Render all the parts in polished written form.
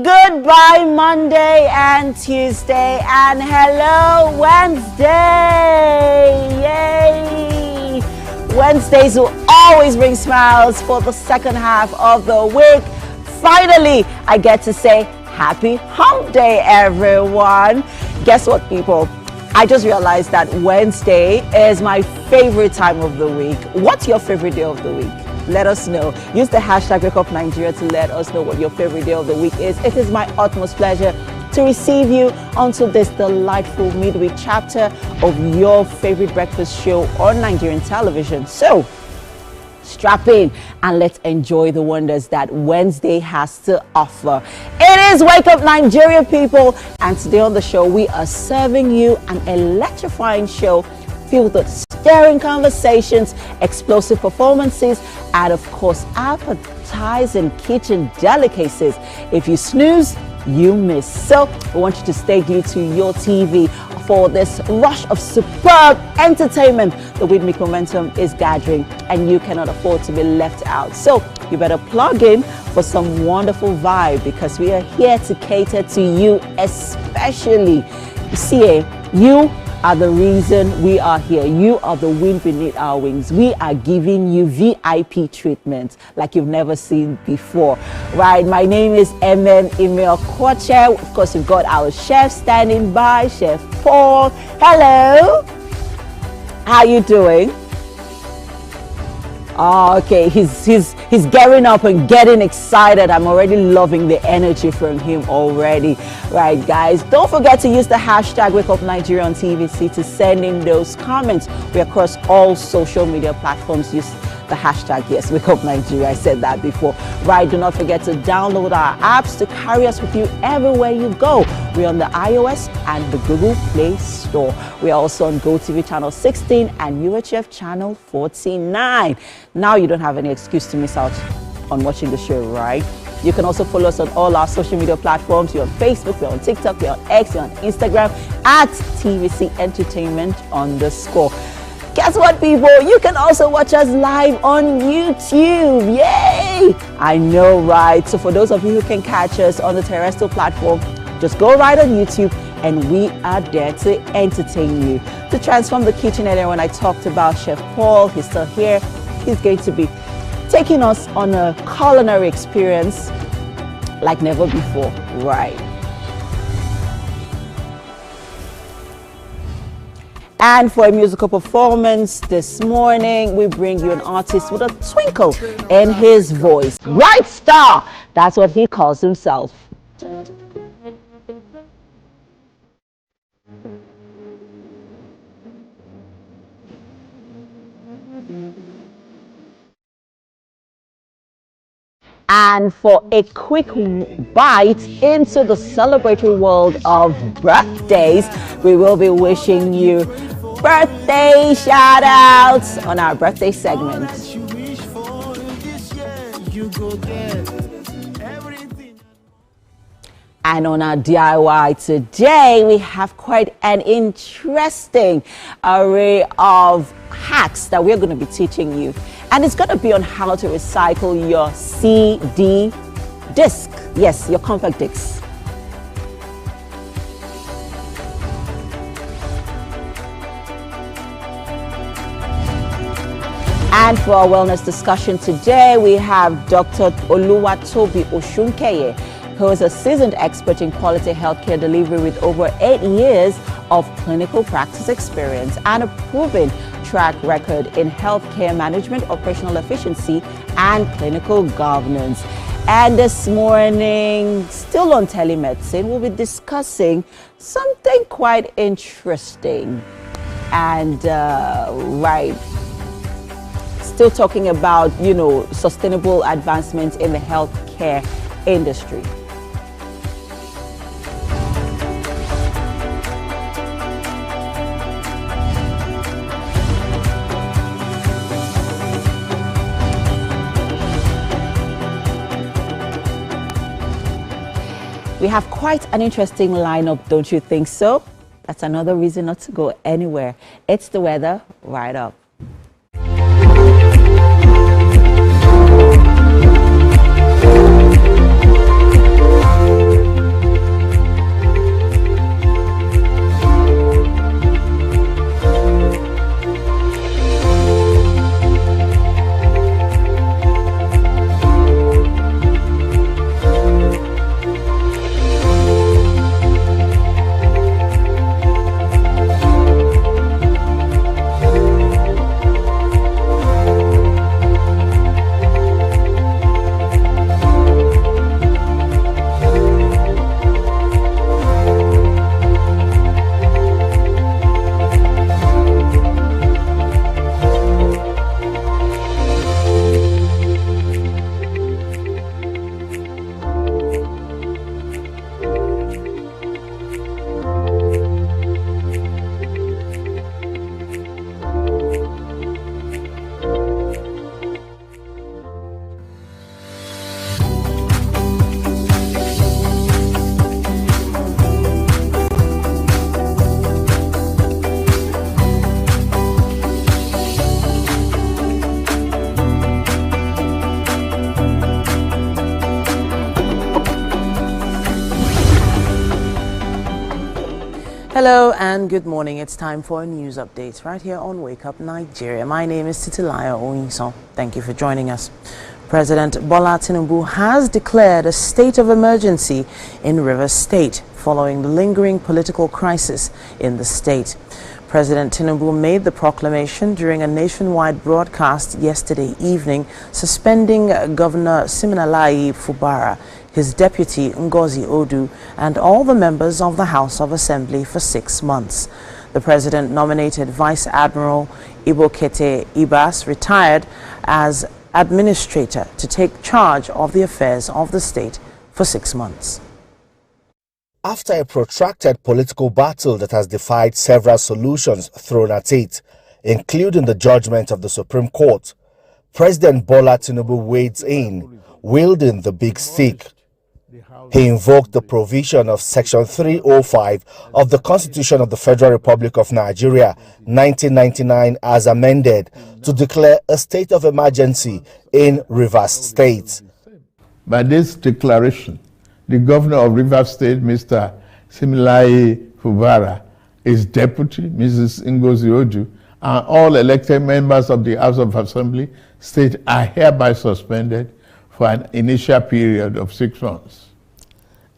Goodbye Monday and Tuesday, and hello Wednesday. Yay! Wednesdays will always bring smiles for the second half of the week. Finally, I get to say happy hump day, everyone. Guess what, people? I just realized that Wednesday is my favorite time of the week. What's your favorite day of the week? Let us know. Use the hashtag WakeUpNigeria to let us know what your favorite day of the week is. It is my utmost pleasure to receive you onto this delightful midweek chapter of your favorite breakfast show on Nigerian television. So, strap in and let's enjoy the wonders that Wednesday has to offer. It is Wake Up Nigeria, people, and today on the show we are serving you an electrifying show filled with stirring conversations, explosive performances, and of course appetizing kitchen delicacies. If you snooze, you miss. So we want you to stay glued to your TV for this rush of superb entertainment. The Midweek momentum is gathering and you cannot afford to be left out. So you better plug in for some wonderful vibe, because we are here to cater to you especially. You see, you are the reason we are here. You are the wind beneath our wings. We are giving you VIP treatment like you've never seen before. Right, my name is Emil Koche. Of course, we've got our chef standing by, Chef Paul. Hello. How you doing? Oh, okay, he's getting up and getting excited. I'm already loving the energy from him already. Right, guys, don't forget to use the hashtag WakeUpNigeria on TVC to send in those comments. We're across all social media platforms. Use the hashtag, yes, WakeUpNigeria. I said that before. Right, do not forget to download our apps to carry us with you everywhere you go. We're on the iOS and the Google Play Store. We are also on GOTV channel 16 and UHF channel 49. Now you don't have any excuse to miss out on watching the show, right? You can also follow us on all our social media platforms. We're on Facebook, we're on TikTok, we're on X, we're on Instagram at tvcentertainment_. Guess what, people? You can also watch us live on YouTube. Yay! I know, right? So for those of you who can catch us on the terrestrial platform, just go right on YouTube and we are there to entertain you. To transform the kitchen area, when I talked about Chef Paul, he's still here. He's going to be taking us on a culinary experience like never before, right? And for a musical performance this morning, we bring you an artist with a twinkle in his voice. Right star, that's what he calls himself. And for a quick bite into the celebratory world of birthdays, we will be wishing you birthday shout outs on our birthday segment. And on our DIY today, we have quite an interesting array of hacks that we're going to be teaching you. And it's going to be on how to recycle your CD disc. Yes, your compact disc. And for our wellness discussion today, we have Dr. Oluwatobi Oshunkeye, who is a seasoned expert in quality healthcare delivery with over 8 years of clinical practice experience and a proven track record in healthcare management, operational efficiency, and clinical governance. And this morning, still on telemedicine, we'll be discussing something quite interesting. And still talking about, sustainable advancements in the healthcare industry. We have quite an interesting lineup, don't you think so? That's another reason not to go anywhere. It's the weather right up. Hello and good morning. It's time for a news update right here on Wake Up Nigeria. My name is Titilaya Oyinson. Thank you for joining us. President Bola Tinubu has declared a state of emergency in Rivers State following the lingering political crisis in the state. President Tinubu made the proclamation during a nationwide broadcast yesterday evening, suspending Governor Siminalayi Fubara, his deputy Ngozi Odu, and all the members of the House of Assembly for 6 months. The president nominated Vice Admiral Ibokete Ibas, retired, as administrator to take charge of the affairs of the state for 6 months. After a protracted political battle that has defied several solutions thrown at it, including the judgment of the Supreme Court, President Bola Tinubu wades in, wielding the big stick. He invoked the provision of Section 305 of the Constitution of the Federal Republic of Nigeria, 1999, as amended, to declare a state of emergency in Rivers State. By this declaration, the governor of Rivers State, Mr. Siminalayi Fubara, his deputy, Mrs. Ngozi Odu, and all elected members of the House of Assembly state are hereby suspended for an initial period of 6 months.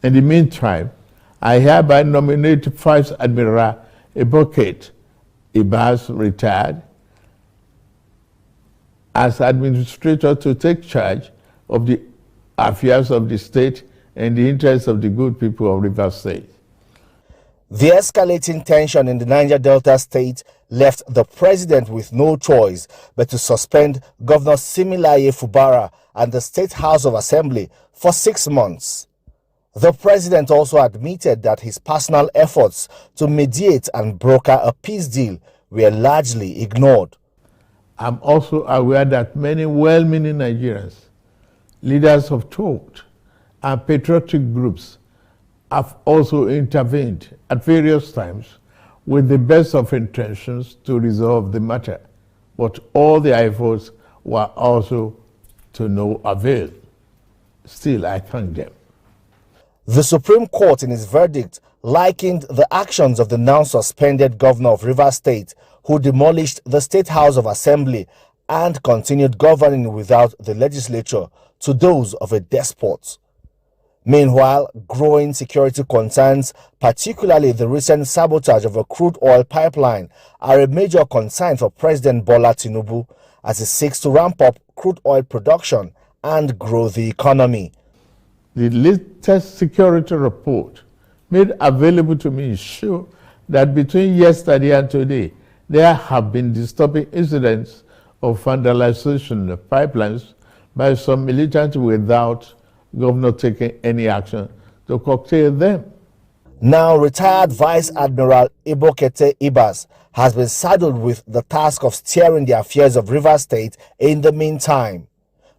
In the meantime, I hereby nominate Vice Admiral Ibokete Ibas, retired, as administrator to take charge of the affairs of the state in the interests of the good people of Rivers State. The escalating tension in the Niger Delta state left the president with no choice but to suspend Governor Siminalayi Fubara and the State House of Assembly for 6 months. The president also admitted that his personal efforts to mediate and broker a peace deal were largely ignored. I'm also aware that many well-meaning Nigerians, leaders of thought, and patriotic groups have also intervened at various times with the best of intentions to resolve the matter, but all their efforts were also to no avail. Still, I thank them. The Supreme Court, in its verdict, likened the actions of the now-suspended governor of Rivers State, who demolished the State House of Assembly and continued governing without the legislature, to those of a despot. Meanwhile, growing security concerns, particularly the recent sabotage of a crude oil pipeline, are a major concern for President Bola Tinubu as he seeks to ramp up crude oil production and grow the economy. The latest security report made available to me show that between yesterday and today, there have been disturbing incidents of vandalization of pipelines by some militants without governor taking any action to curtail them. Now, retired Vice Admiral Ibokete Ibas has been saddled with the task of steering the affairs of Rivers State in the meantime.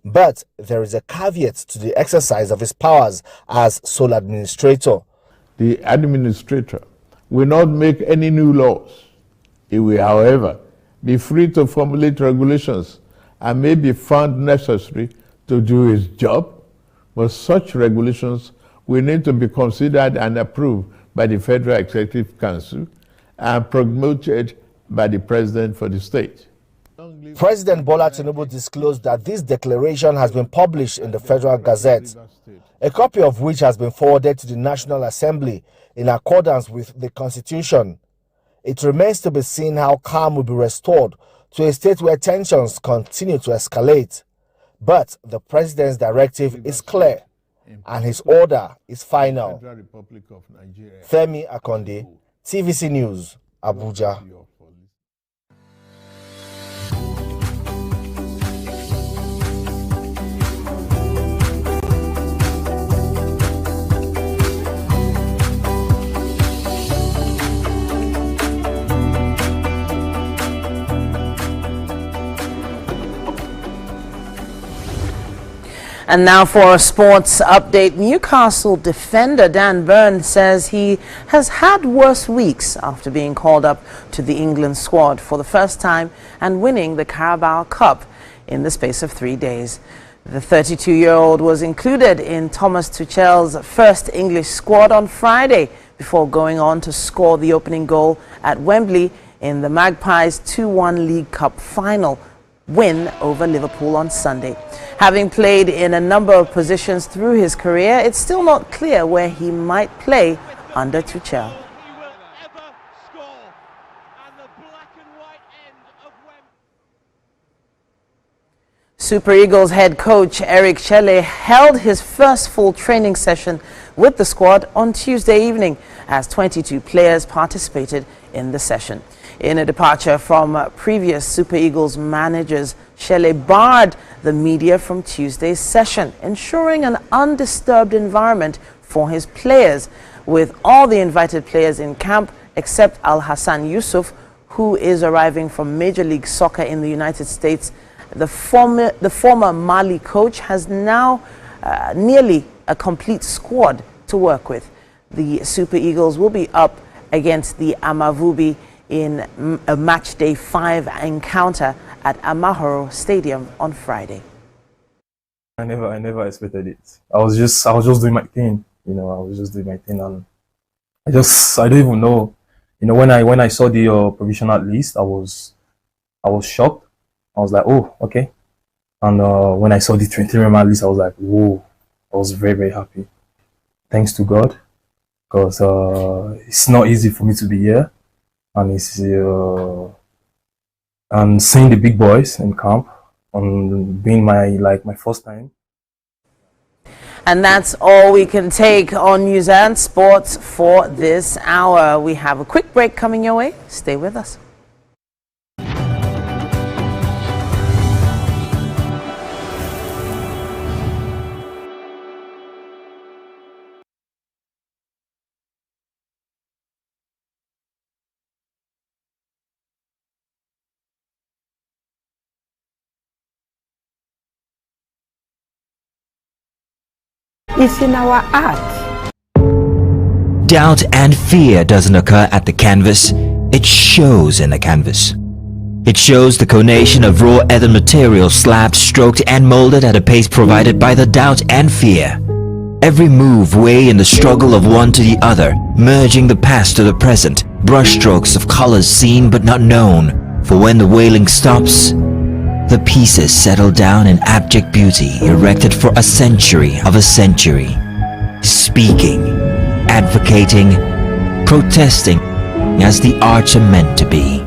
But there is a caveat to the exercise of his powers as sole administrator. The administrator will not make any new laws. He will, however, be free to formulate regulations and may be found necessary to do his job, but such regulations will need to be considered and approved by the Federal Executive Council and promoted by the President for the state. President Bola Tinubu disclosed that this declaration has been published in the Federal Gazette, a copy of which has been forwarded to the National Assembly in accordance with the Constitution. It remains to be seen how calm will be restored to a state where tensions continue to escalate. But the president's directive is clear, and his order is final. Femi Akonde, TVC News, Abuja. And now for a sports update. Newcastle defender Dan Burn says he has had worse weeks after being called up to the England squad for the first time and winning the Carabao Cup in the space of 3 days. The 32-year-old was included in Thomas Tuchel's first English squad on Friday before going on to score the opening goal at Wembley in the Magpies 2-1 League Cup final win over Liverpool on Sunday. Having played in a number of positions through his career, it's still not clear where he might play under Tuchel. Super Eagles head coach Eric Chelle held his first full training session with the squad on Tuesday evening as 22 players participated in the session. In a departure from previous Super Eagles managers, Chelle barred the media from Tuesday's session, ensuring an undisturbed environment for his players, with all the invited players in camp except Al Hassan Yusuf, who is arriving from Major League Soccer in the United States. The former Mali coach has now nearly a complete squad to work with. The Super Eagles will be up against the Amavubi in a match day 5 encounter at Amahoro Stadium on Friday. I never expected it. I was just doing my thing, I was just doing my thing, and I don't even know, when I saw the provisional list, I was shocked. I was like, oh, okay. And when I saw the 23-man list, I was like, whoa. I was very, very happy. Thanks to God, because it's not easy for me to be here, and it's and seeing the big boys in camp, and being my first time. And that's all we can take on News and Sports for this hour. We have a quick break coming your way. Stay with us. It's in our art. Doubt and fear doesn't occur at the canvas, it shows in the canvas. It shows the conation of raw earthen material slabbed, stroked and molded at a pace provided by the doubt and fear. Every move weigh in the struggle of one to the other, merging the past to the present, brushstrokes of colors seen but not known. For when the wailing stops, the pieces settle down in abject beauty, erected for a century of a century. Speaking, advocating, protesting as the arts are meant to be.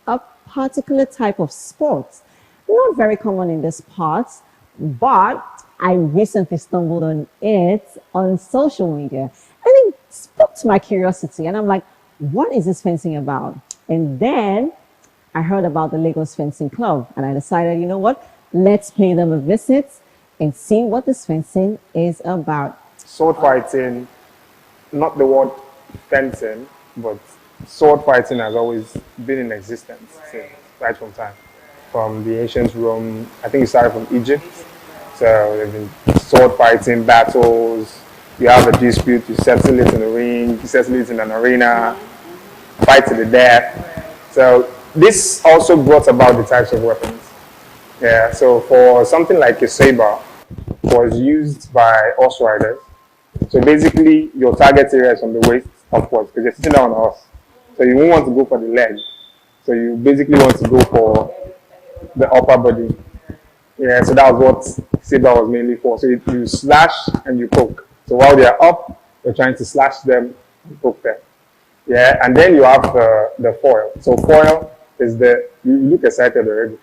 A particular type of sport, not very common in this part, but I recently stumbled on it on social media, and it spoke to my curiosity, and I'm like, what is this fencing about? And then I heard about the Lagos Fencing Club, and I decided, you know what, let's pay them a visit and see what this fencing is about. Sword fighting, not the word fencing, but sword fighting has always been in existence since right from time. From the ancient Rome, I think it started from Egypt. So there's been sword fighting, battles, you have a dispute, you settle it in the ring, you settle it in an arena, fight to the death. So this also brought about the types of weapons. Yeah, so for something like a saber, was used by horse riders. So basically, your target area is from the waist upwards because you're sitting down on a horse. So you won't want to go for the leg. So you basically want to go for the upper body. Yeah, so that was what saber was mainly for. So you slash and you poke. So while they are up, you're trying to slash them and poke them. Yeah, and then you have the foil. So foil is you look excited already.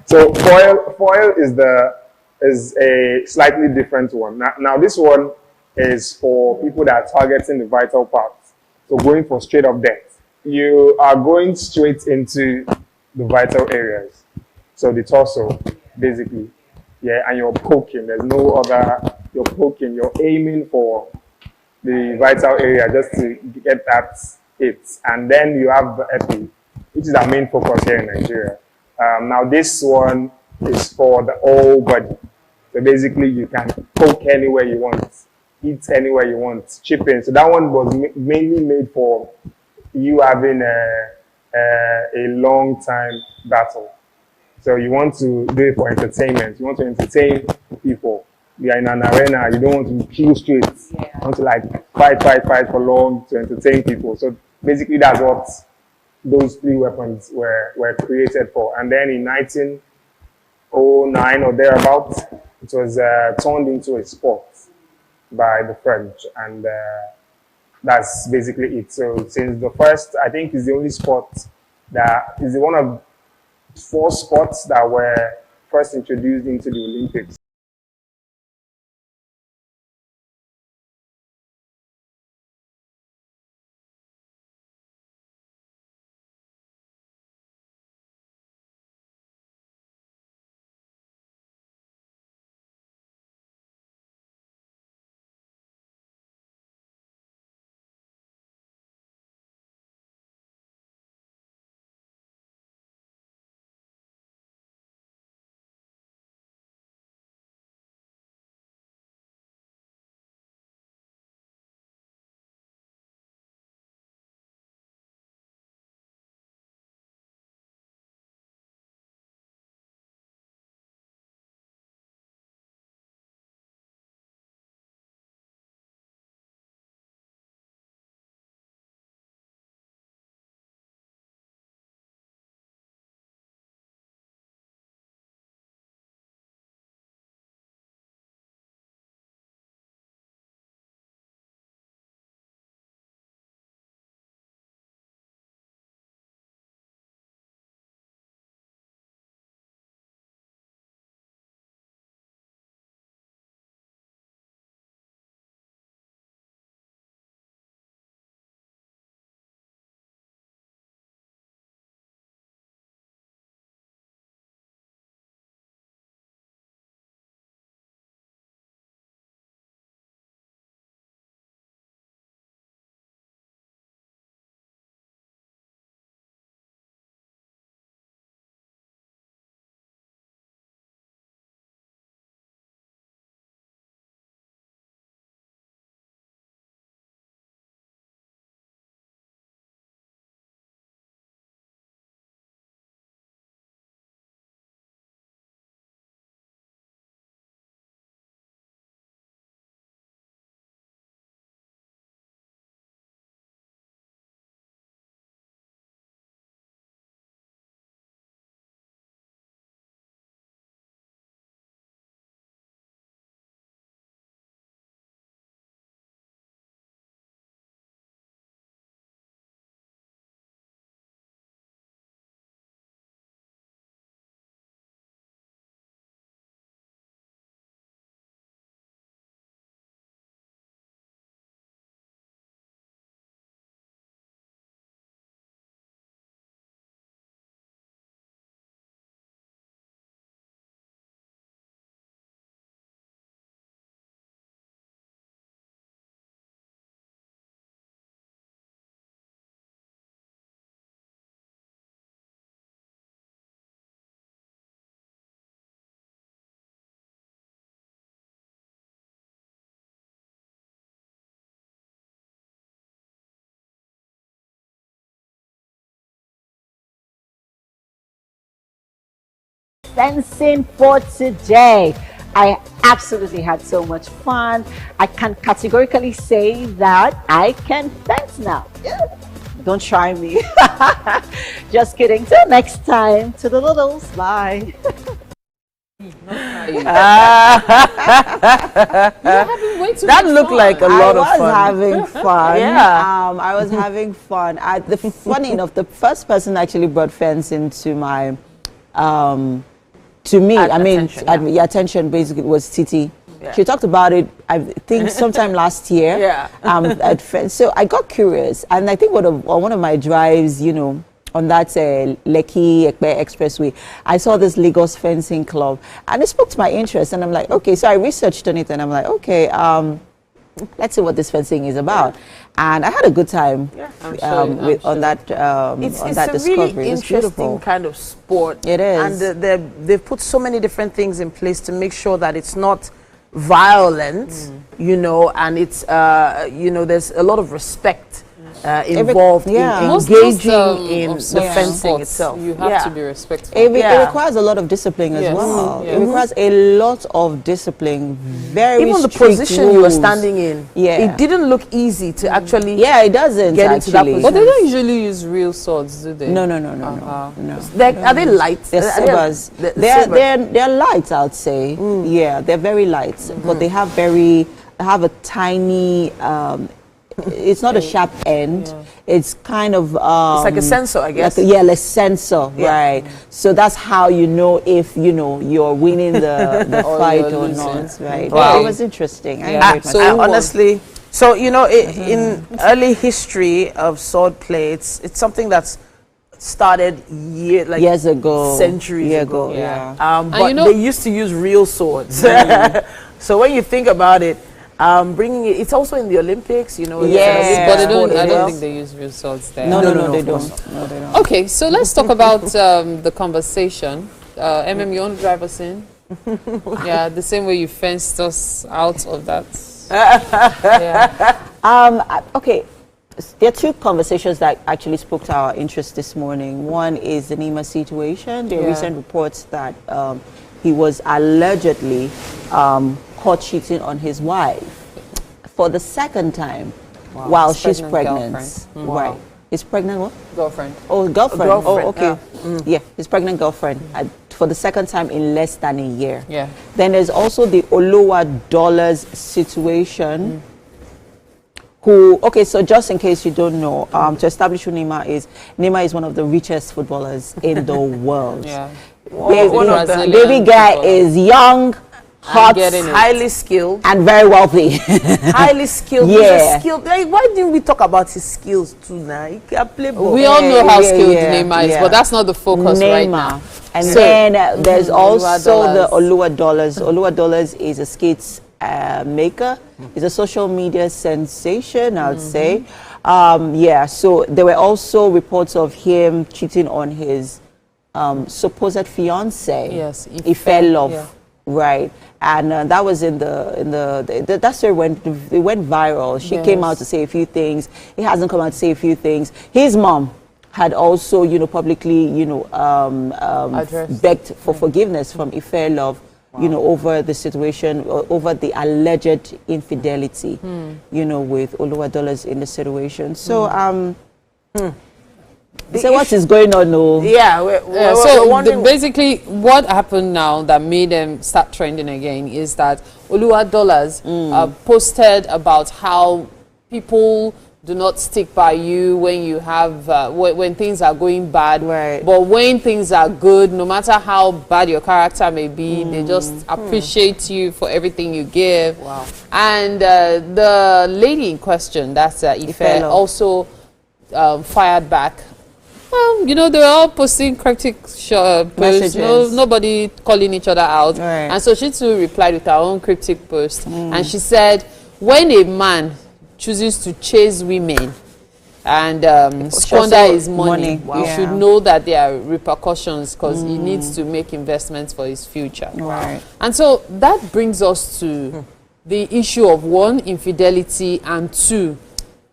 So foil is a slightly different one. Now this one is for people that are targeting the vital parts. So going for straight up death. You are going straight into the vital areas. So the torso, basically. Yeah, and you're poking. There's no other, you're poking, you're aiming for the vital area just to get that hit. And then you have the epi, which is our main focus here in Nigeria. Now this one is for the whole body. So basically you can poke anywhere you want, eat anywhere you want, chip in. So that one was mainly made for you having a long time battle. So you want to do it for entertainment. You want to entertain people. You are in an arena. You don't want to kill straight. You want to like fight for long to entertain people. So basically that's what those three weapons were created for. And then in 1909 or thereabouts, it was turned into a sport by the French. And that's basically it. So since the first, I think is the only sport that is one of 4 sports that were first introduced into the Olympics. fencing for today. I absolutely had so much fun. I can categorically say that I can fence now. Don't try me. Just kidding. Till next time. To the littles. Bye. That looked like a lot of fun. I was having fun. Yeah. I was having fun. Funny enough, the first person actually brought fencing to my, to me. Attention basically was Titi. Yeah. She talked about it, I think, sometime last year. Yeah. So I got curious, and I think on one of my drives, you know, on that Lekki Ekpe Expressway, I saw this Lagos fencing club, and it spoke to my interest. And I'm like, okay, so I researched on it, and I'm like, okay, let's see what this fencing is about. And I had a good time on that discovery. Really interesting kind of sport. It is, and they've put so many different things in place to make sure that it's not violent, you know, and it's you know, there's a lot of respect involved in engaging in the fencing itself. You have to be respectful. It requires a lot of discipline as well. It requires a lot of discipline. Even the position you were standing in, it didn't look easy to actually. Yeah, it doesn't get into that position. But they don't usually use real swords, do they? No. Are they light? They're sabers. They're light, I'd say. Yeah, they're very light, but they have a tiny. It's not a sharp end. It's kind of it's like a sensor, I guess. A sensor, right? So that's how you know if you're winning the fight or not, right? Wow. It was interesting. Honestly, so you know, in early history of sword play, it's something that's started years ago, centuries ago. But they used to use real swords. So when you think about it. Bringing it's also in the Olympics, you know. But I don't think they use real swords there. No, they don't. Okay, so let's talk about the conversation. You want to drive us in? Yeah, the same way you fenced us out of that. Okay, there are two conversations that actually spoke to our interest this morning. One is the Nima situation. There are recent reports that he was allegedly caught cheating on his wife for the second time while she's pregnant. Right. His pregnant what? Girlfriend. Oh, girlfriend. Oh, okay. Yeah, his pregnant girlfriend for the second time in less than a year. Yeah. Then there's also the Oluwa Dollars situation. So just in case you don't know, to establish who Nima is one of the richest footballers in the world. Yeah. Baby guy is young, hot, highly skilled, and very wealthy. Highly skilled. Yeah. Like, why didn't we talk about his skills too now? He can play ball. We all know how skilled Neymar is, but that's not the focus right now. And then there's also the Oluwa Dollars. Oluwa Dollars is a skates maker. He's a social media sensation, I would say. So there were also reports of him cheating on his supposed fiance. Yes, Ife Love. Right, and that was that's where it went viral. She came out to say a few things. He hasn't come out to say a few things. His mom had also, publicly, begged for forgiveness from Ife Love, over the situation, over the alleged infidelity, with Oluwa Dollars in the situation. So, so what is going on now? So basically what happened now that made them start trending again is that Oluwa Dollars posted about how people do not stick by you when you have when things are going bad, but when things are good, no matter how bad your character may be, they just appreciate you for everything you give. And the lady in question, that's Ife, also fired back. They were all posting cryptic posts, nobody calling each other out. And so she too replied with her own cryptic post. And she said, when a man chooses to chase women and squander his money, you should know that there are repercussions because he needs to make investments for his future. And so that brings us to the issue of one, infidelity, and two,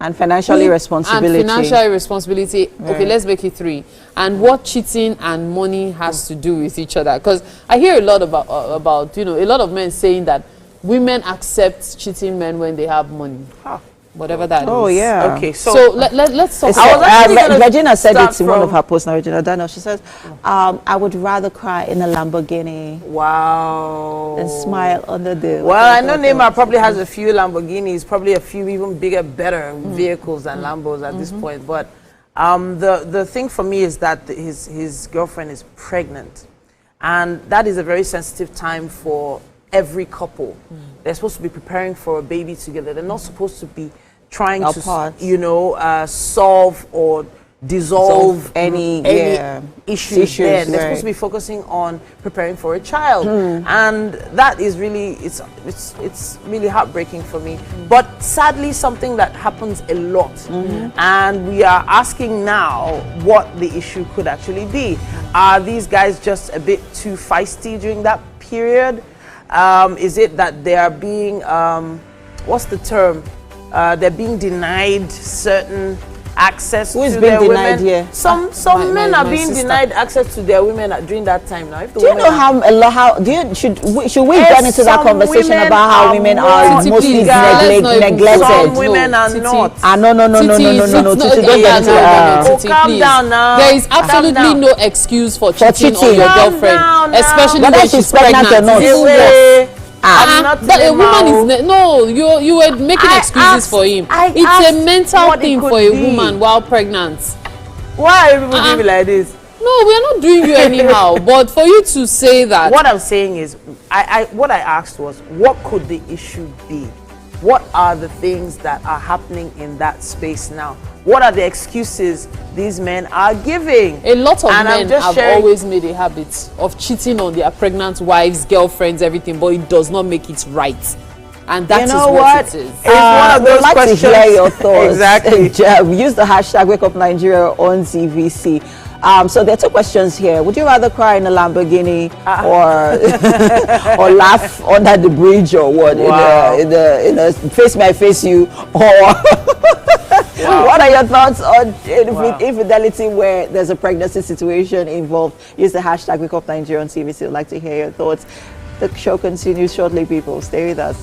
And financially responsibility. And financial responsibility. Okay, let's make it 3. And what cheating and money has to do with each other. Because I hear a lot about, you know, a lot of men saying that women accept cheating men when they have money. Whatever that is. Oh, yeah. Okay, so let's talk Regina said it in one of her posts now, Regina Daniel. She says, I would rather cry in a Lamborghini. Wow. Than smile under the... Well, I know Neymar probably has a few Lamborghinis, probably a few even bigger, better vehicles than Lambos at this point. But the thing for me is that his girlfriend is pregnant. And that is a very sensitive time for every couple. They're supposed to be preparing for a baby together. They're not supposed to be trying to, you know, solve or dissolve any issues there. They're supposed to be focusing on preparing for a child. And that is really, it's really heartbreaking for me. But sadly, something that happens a lot. And we are asking now what the issue could actually be. Are these guys just a bit too feisty during that period? Is it that they are being, what's the term? They're being denied certain access to their women. Here? Some men are being denied access to their women during that time now. Do you know should we get into that conversation about how women are mostly neglected? Some women are not. No. Don't get into that. Calm down now. There is absolutely no excuse for cheating on your girlfriend, especially when she's pregnant. A woman is you were making excuses for him. It's a mental thing for a woman while pregnant. Why are people doing me like this? No, we are not doing you anyhow. But for you to say that, what I'm saying is, what I asked was, what could the issue be? What are the things that are happening in that space now? What are the excuses these men are giving? A lot of men have always made a habit of cheating on their pregnant wives, girlfriends, everything, but it does not make it right. And that is what it is. It's one of those questions. To hear your thoughts. Exactly. We use the hashtag Wake Up Nigeria on TVC. So there are 2 questions here. Would you rather cry in a Lamborghini or laugh under the bridge or what? Wow. In a face me, I face you, or what are your thoughts on infidelity where there's a pregnancy situation involved? Use the hashtag Wake Up Nigeria on TVC. I'd like to hear your thoughts. The show continues shortly, people. Stay with us.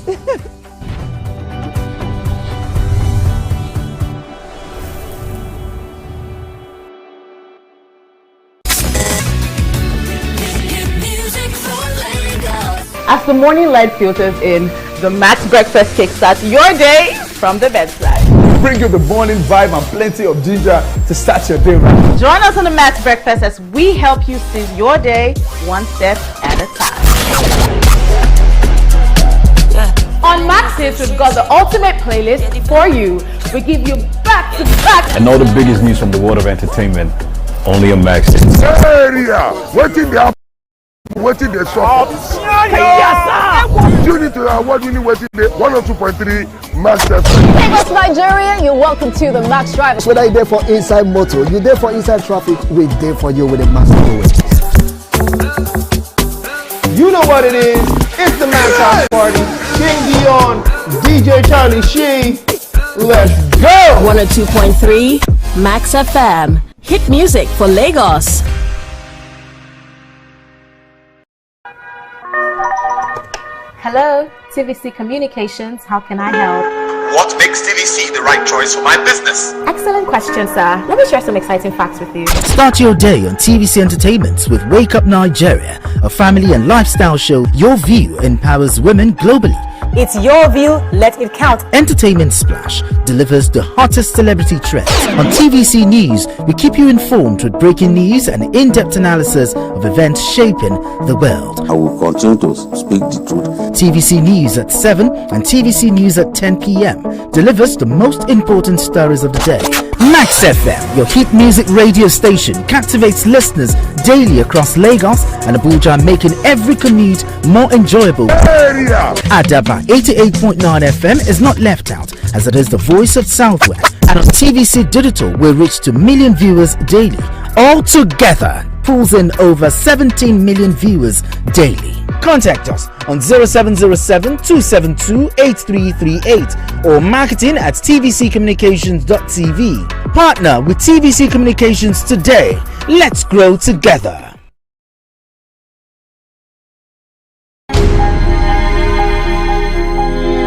As the morning light filters in, the Max Breakfast kickstarts your day from the bedside. Bring you the morning vibe and plenty of ginger to start your day right. Join us on the Max Breakfast as we help you seize your day one step at a time. On Max Hits, we've got the ultimate playlist for you. We give you back-to-back. And all the biggest news from the world of entertainment, only on Max Hits. Waiting the shop. You need to what you need waiting the 102.3 Max FM. Hey, what's Nigeria? You're welcome to the Max Drive. Whether you're there for inside motor, you're there for inside traffic, we're there for you with a Max Drive. You know what it is. It's the Max House Party. King Dion, DJ Charlie Sheen. Let's go. 102.3 Max FM. Hit music for Lagos. Hello, TVC Communications. How can I help? What makes TVC the right choice for my business? Excellent question, sir. Let me share some exciting facts with you. Start your day on TVC Entertainment with Wake Up Nigeria, a family and lifestyle show. Your view empowers women globally. It's your view, let it count. Entertainment Splash delivers the hottest celebrity trends. On TVC News, we keep you informed with breaking news and in-depth analysis of events shaping the world. I will continue to speak the truth. TVC News at 7 and TVC News at 10 p.m. delivers the most important stories of the day. Max FM, your hit music radio station, captivates listeners daily across Lagos and Abuja, making every commute more enjoyable. Adaba 88.9 FM is not left out, as it is the voice of Southwest. And on TVC Digital, we reach to million viewers daily. All together, pulls in over 17 million viewers daily. Contact us on 0707 272 8338 or marketing at tvccommunications.tv. Partner with TVC Communications today. Let's grow together.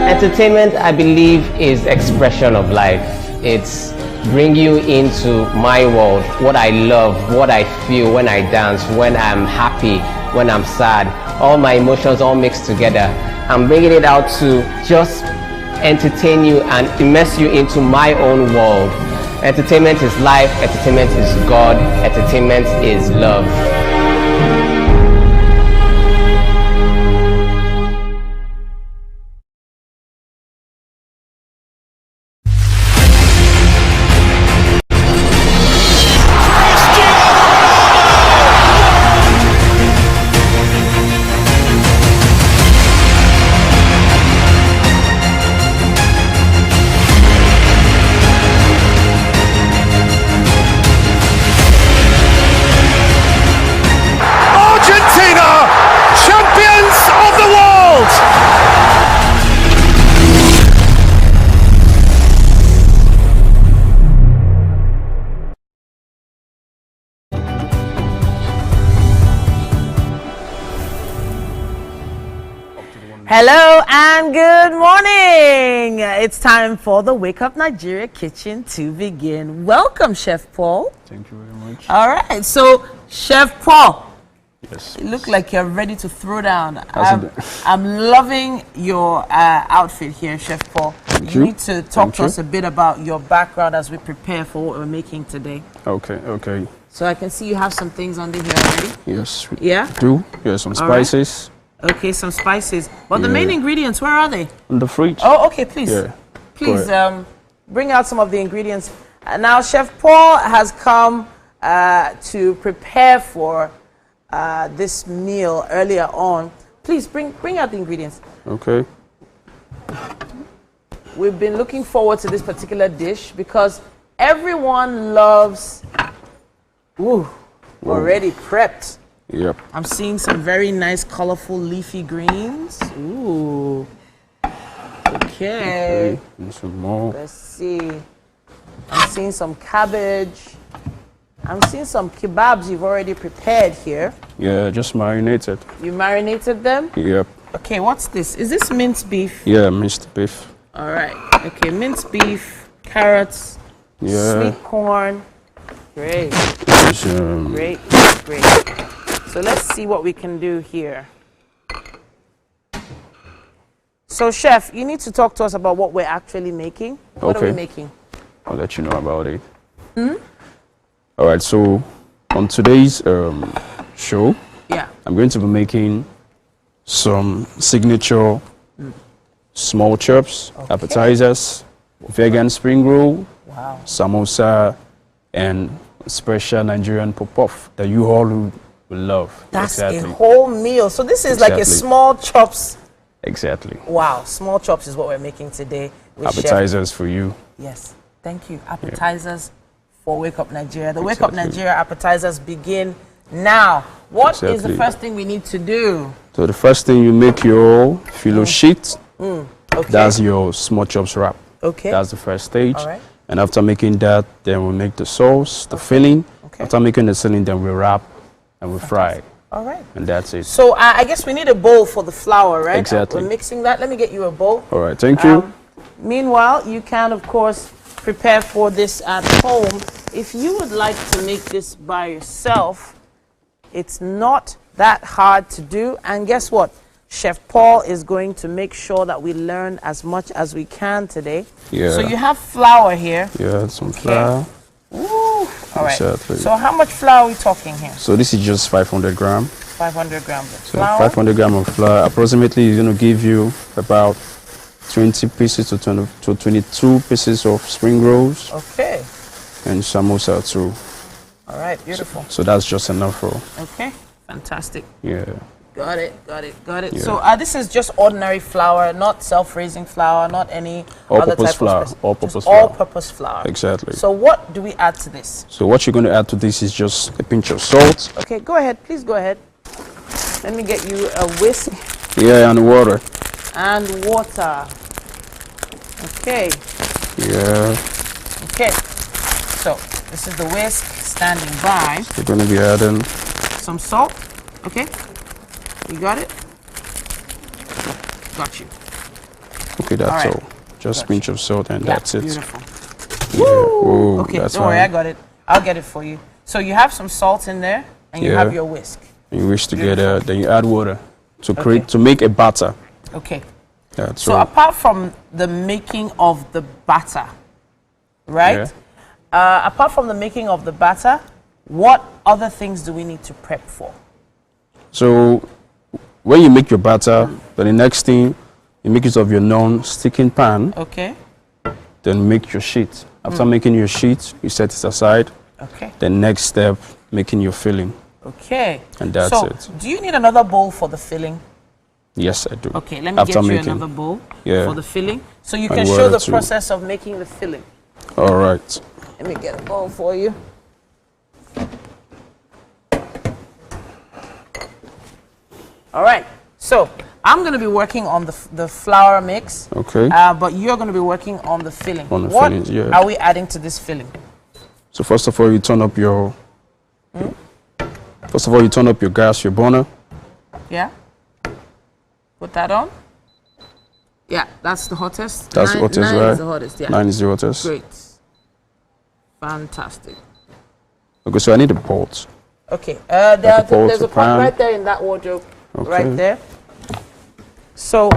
Entertainment, I believe, is expression of life. It's bring you into my world, what I love, what I feel when I dance, when I'm happy, when I'm sad, all my emotions all mixed together. I'm bringing it out to just entertain you and immerse you into my own world. Entertainment is life, entertainment is God, entertainment is love. Hello and good morning. It's time for the Wake Up Nigeria Kitchen to begin. Welcome, Chef Paul. Thank you very much. All right, so Chef Paul, yes, you look like you're ready to throw down. I'm loving your outfit here, Chef Paul. You need to talk to us a bit about your background as we prepare for what we're making today. Okay. So I can see you have some things under here already. Yes. Yeah? Do. Yeah, some spices. Okay, some spices. But the main ingredients, where are they? In the fridge. Oh, okay, please. Yeah. Please bring out some of the ingredients. Now, Chef Paul has come to prepare for this meal earlier on. Please bring out the ingredients. Okay. We've been looking forward to this particular dish because everyone loves already prepped. Yep. I'm seeing some very nice, colorful, leafy greens. Ooh. Okay. And some more. Let's see. I'm seeing some cabbage. I'm seeing some kebabs you've already prepared here. Yeah, just marinated. You marinated them? Yep. Okay, what's this? Is this minced beef? Yeah, minced beef. All right. Okay, minced beef, carrots, sweet corn. Great. Great. So let's see what we can do here. So, Chef, you need to talk to us about what we're actually making. What are we making? I'll let you know about it. All right, so on today's show, I'm going to be making some signature small chops, appetizers, vegan spring roll, samosa, and special Nigerian pop-off that you all will love. That's a whole meal. So this is like a small chops. Exactly. Wow, small chops is what we're making today. With appetizers for you. Yes, thank you. Appetizers for Wake Up Nigeria. The Wake Up Nigeria appetizers begin now. What is the first thing we need to do? So the first thing, you make your filo sheet. Okay. That's your small chops wrap. Okay. That's the first stage. All right. And after making that, then we'll make the sauce, the filling. Okay. After making the filling, then we wrap and we fry it. All right. And that's it. So I guess we need a bowl for the flour, right? Exactly. We're mixing that. Let me get you a bowl. All right. Thank you. Meanwhile, you can, of course, prepare for this at home. If you would like to make this by yourself, it's not that hard to do. And guess what? Chef Paul is going to make sure that we learn as much as we can today. Yeah. So you have flour here. Yeah, some flour. Ooh. All right. Exactly. So how much flour are we talking here? So this is just 500 grams. 500 grams of So flour. 500 grams of flour approximately is going to give you about 20 pieces to 22 pieces of spring rolls. Okay. And samosa too. All right, beautiful. So that's just enough for. Okay, fantastic. Yeah. Got it. Yeah. So this is just ordinary flour, not self-raising flour, not any other type flour. of All-purpose flour. all-purpose flour. Exactly. So what do we add to this? So what you're going to add to this is just a pinch of salt. Okay, go ahead. Please go ahead. Let me get you a whisk. Yeah, and water. And water. Okay. Yeah. Okay. So this is the whisk standing by. We're going to be adding some salt. Okay. You got it? Got you. Okay, that's all. Just a pinch of salt and that's it. Beautiful. Yeah. Whoa, okay, that's don't worry, fine. I got it. I'll get it for you. So you have some salt in there and you have your whisk. And you whisk together, then you add water to make a batter. Okay. Yeah, so apart from the making of the batter, right? Yeah. Apart from the making of the batter, what other things do we need to prep for? So when you make your batter, then the next thing, you make use of your non-sticking pan. Okay. Then make your sheet. After making your sheet, you set it aside. Okay. Then next step, making your filling. Okay. And that's so, it. Do you need another bowl for the filling? Yes, I do. Okay, let me get you another bowl for the filling. So you can show the process of making the filling. All right. Let me get a bowl for you. All right. So I'm going to be working on the flour mix. Okay. But you're going to be working on the filling. On the what filling, yeah. are we adding to this filling? So first of all, you turn up your gas, your burner. Yeah. Put that on. Yeah, that's the hottest. That's the hottest, right? 9 is the hottest, yeah. 9 is the hottest. Great. Fantastic. Okay, so I need a pot. Okay, there's a pot right there in that wardrobe. Okay. Right there. So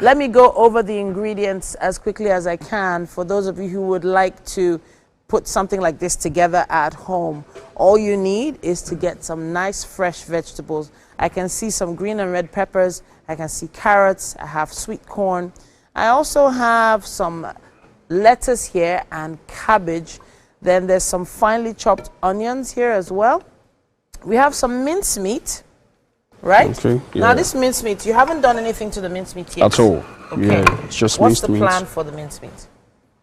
let me go over the ingredients as quickly as I can for those of you who would like to put something like this together at home. All you need is to get some nice fresh vegetables. I can see some green and red peppers. I can see carrots. I have sweet corn. I also have some lettuce here and cabbage. Then there's some finely chopped onions here as well. We have some mincemeat, right? Okay. Yeah. Now this mincemeat, you haven't done anything to the mincemeat yet. At all. Okay. Yeah, it's just What's mincemeat. the plan for the mincemeat?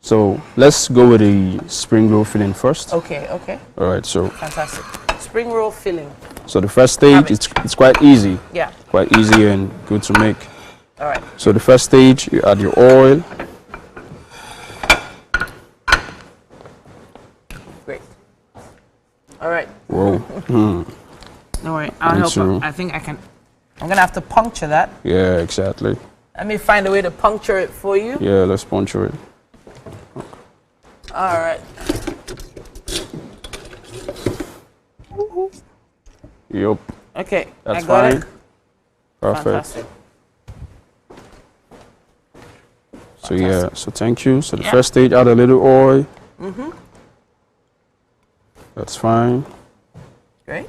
So let's go with the spring roll filling first. Okay, okay. All right, so. Fantastic. Spring roll filling. So the first stage, it's quite easy. Yeah. Quite easy and good to make. All right. So the first stage, you add your oil. Great. All right. Whoa. Don't worry, I'll help you. I think I can. I'm going to have to puncture that. Yeah, exactly. Let me find a way to puncture it for you. Yeah, let's puncture it. All right. Yup. Okay, that's I got fine. it. Perfect. Fantastic. So yeah, so thank you. So the first stage, add a little oil. Mm-hmm. That's fine. Great.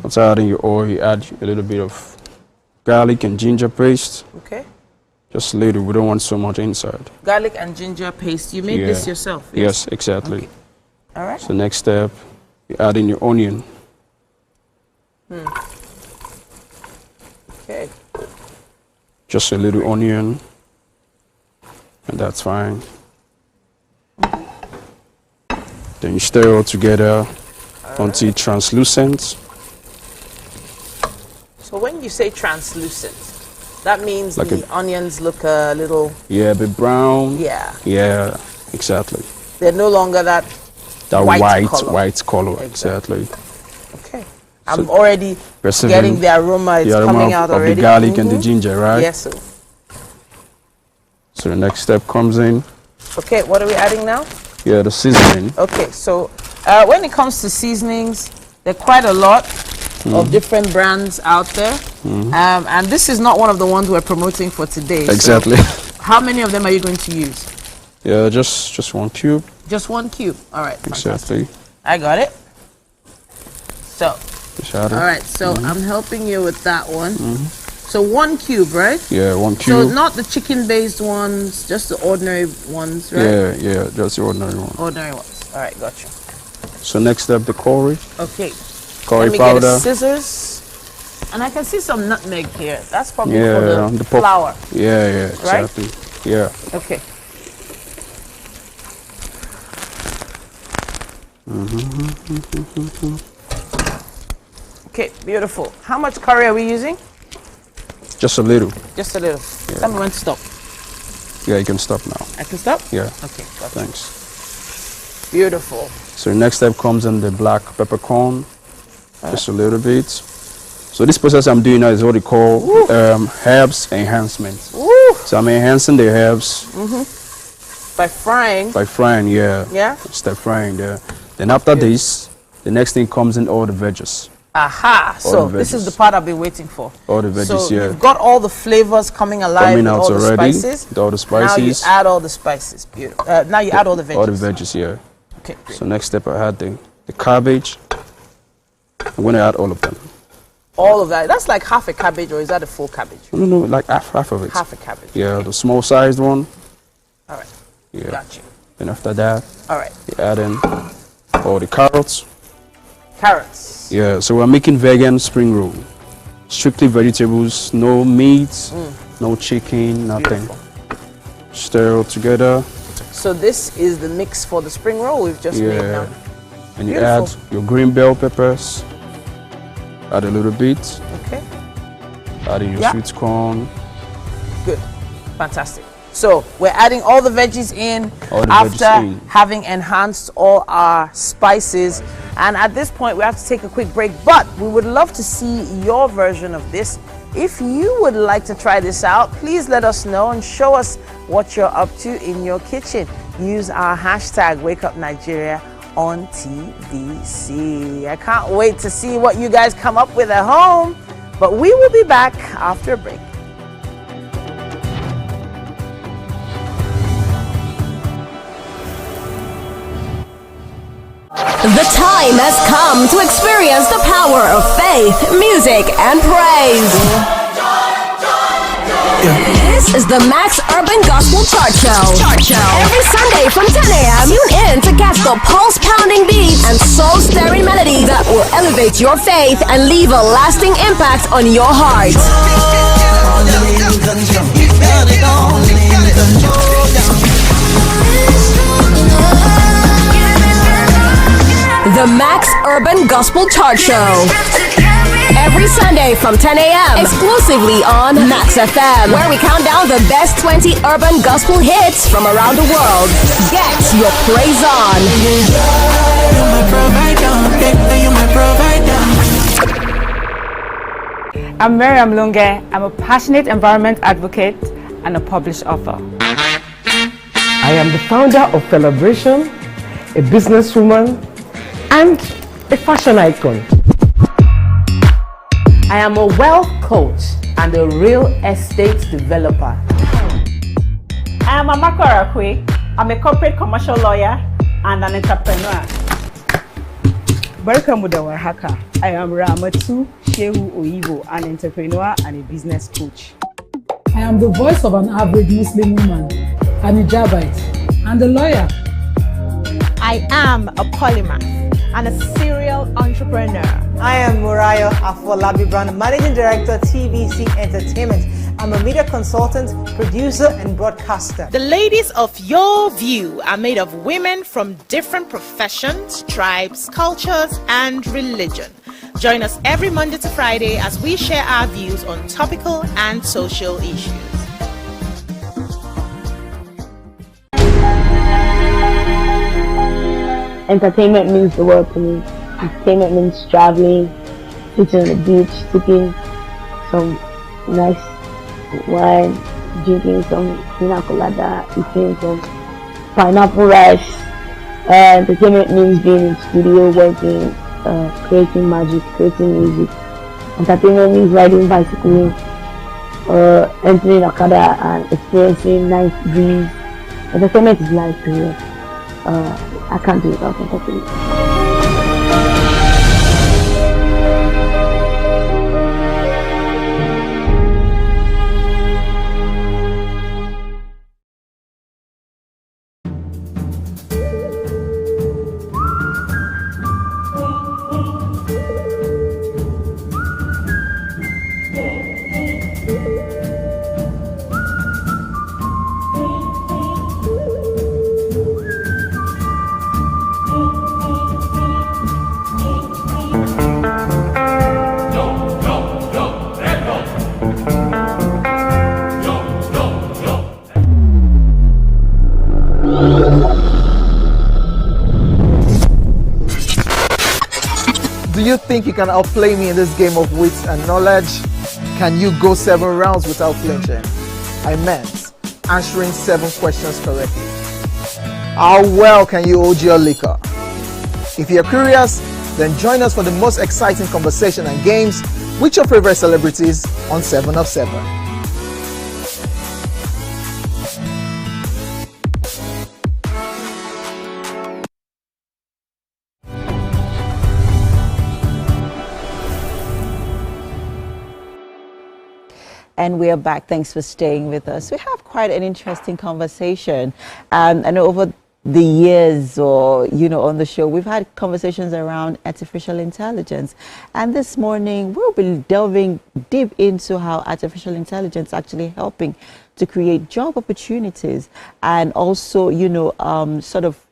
After adding your oil, you add a little bit of garlic and ginger paste. Okay. Just a little. We don't want so much inside. Garlic and ginger paste. You made this yourself? Yes, exactly. Okay. All right. So next step, you add in your onion. Okay. Just a little onion, and that's fine. Then you stir all together until it's translucent. So when you say translucent, that means Like the onions look a little... Yeah, a bit brown. Yeah. Yeah, exactly. They're no longer that white color. Exactly. Okay. I'm already Perceiving getting the aroma. It's the aroma coming out of already. the garlic and the ginger, right? Yes, sir. So the next step comes in. Okay, what are we adding now? Yeah, the seasoning. Okay, so when it comes to seasonings, there are quite a lot of different brands out there. And this is not one of the ones we're promoting for today. Exactly. So how many of them are you going to use? Yeah, just one cube. Just one cube. All right. Exactly. I got it. So. All right. So I'm helping you with that one. So 1 cube, right? Yeah, 1 cube. So not the chicken-based ones, just the ordinary ones, right? Yeah, just the ordinary one. Ordinary ones. All right, gotcha. So next step, the curry. Okay. curry Let me powder. get a scissors. And I can see some nutmeg here. That's probably Yeah, for the flour. Yeah, exactly. Right? Yeah. Okay. Okay, beautiful. How much curry are we using? Just a little. Just a little. Yeah. Tell me when to stop. Yeah, you can stop now. I can stop? Yeah. Okay, gotcha. Thanks. Beautiful. So the next step comes in the black peppercorn. Just a little bit. So this process I'm doing now is what we call herbs enhancement. Woo. So I'm enhancing the herbs By frying. by frying, yeah. Yeah? Step frying there. Then after this, the next thing comes in all the veggies. Aha! All So the this is veggies. the part I've been waiting for. All the veggies, So yeah. you've got all the flavors coming alive Coming with out all the already. spices. With all the spices. Now you add all the spices. Beautiful. Now you add all the veggies. All the veggies, yeah. Okay, great. So next step I had the cabbage. I'm going to add all of them. All of that. That's like half a cabbage, or is that a full cabbage? No, like half of it. Half a cabbage. Yeah, the small sized one. All right. Yeah. Got you. Then after that, All right. you add in all the carrots. Carrots. Yeah, so we're making vegan spring roll. Strictly vegetables, no meat, no chicken, nothing. Stir all together. So this is the mix for the spring roll we've just made now. And you Beautiful. add your green bell peppers. Add a little bit. Okay. Add in your Yeah. sweet corn. Good. Fantastic. So we're adding all the veggies in All the after veggies in. having enhanced all our spices. And at this point, we have to take a quick break, but we would love to see your version of this. If you would like to try this out, please let us know and show us what you're up to in your kitchen. Use our hashtag WakeUpNigeria on TVC. I can't wait to see what you guys come up with at home, but we will be back after a break. The time has come to experience the power of faith, music, and praise. This is the Max Urban Gospel Chart Show. Every Sunday from 10 a.m., tune in to catch the pulse-pounding beats and soul-stirring melodies that will elevate your faith and leave a lasting impact on your heart. The Max Urban Gospel Chart Show. Every Sunday from 10 a.m. exclusively on Max FM, where we count down the best 20 urban gospel hits from around the world. Get your praise on. I'm Miriam Lunge. I'm a passionate environment advocate and a published author. I am the founder of Celebration, a businesswoman, and a fashion icon. I am a wealth coach and a real estate developer. I am Amako Arakwe. I'm a corporate commercial lawyer and an entrepreneur. Barkamu da warhaka. I am Ramatu Shehu Oyibo, an entrepreneur and a business coach. I am the voice of an average Muslim woman, an hijabite, and a lawyer. I am a polymath and a serial entrepreneur. I am Murayo Afolabi Brown, Managing Director, TVC Entertainment. I'm a media consultant, producer, and broadcaster. The ladies of Your View are made of women from different professions, tribes, cultures, and religion. Join us every Monday to Friday as we share our views on topical and social issues. Entertainment means the world to me. Entertainment means traveling, sitting on the beach, sipping some nice wine, drinking some pina colada, eating some pineapple rice. Entertainment means being in studio, working, creating magic, creating music. Entertainment means riding bicycle, entering Okada and experiencing nice breeze. Entertainment is life, period. I can't do it without entertainment. Do you think you can outplay me in this game of wits and knowledge? Can you go 7 rounds without flinching? I meant answering 7 questions correctly. How well can you hold your liquor? If you're curious, then join us for the most exciting conversation and games with your favorite celebrities on 7 of 7. And we are back. Thanks for staying with us. We have quite an interesting conversation. And over the years, or, on the show, we've had conversations around artificial intelligence. And this morning, we'll be delving deep into how artificial intelligence is actually helping to create job opportunities and also, sort of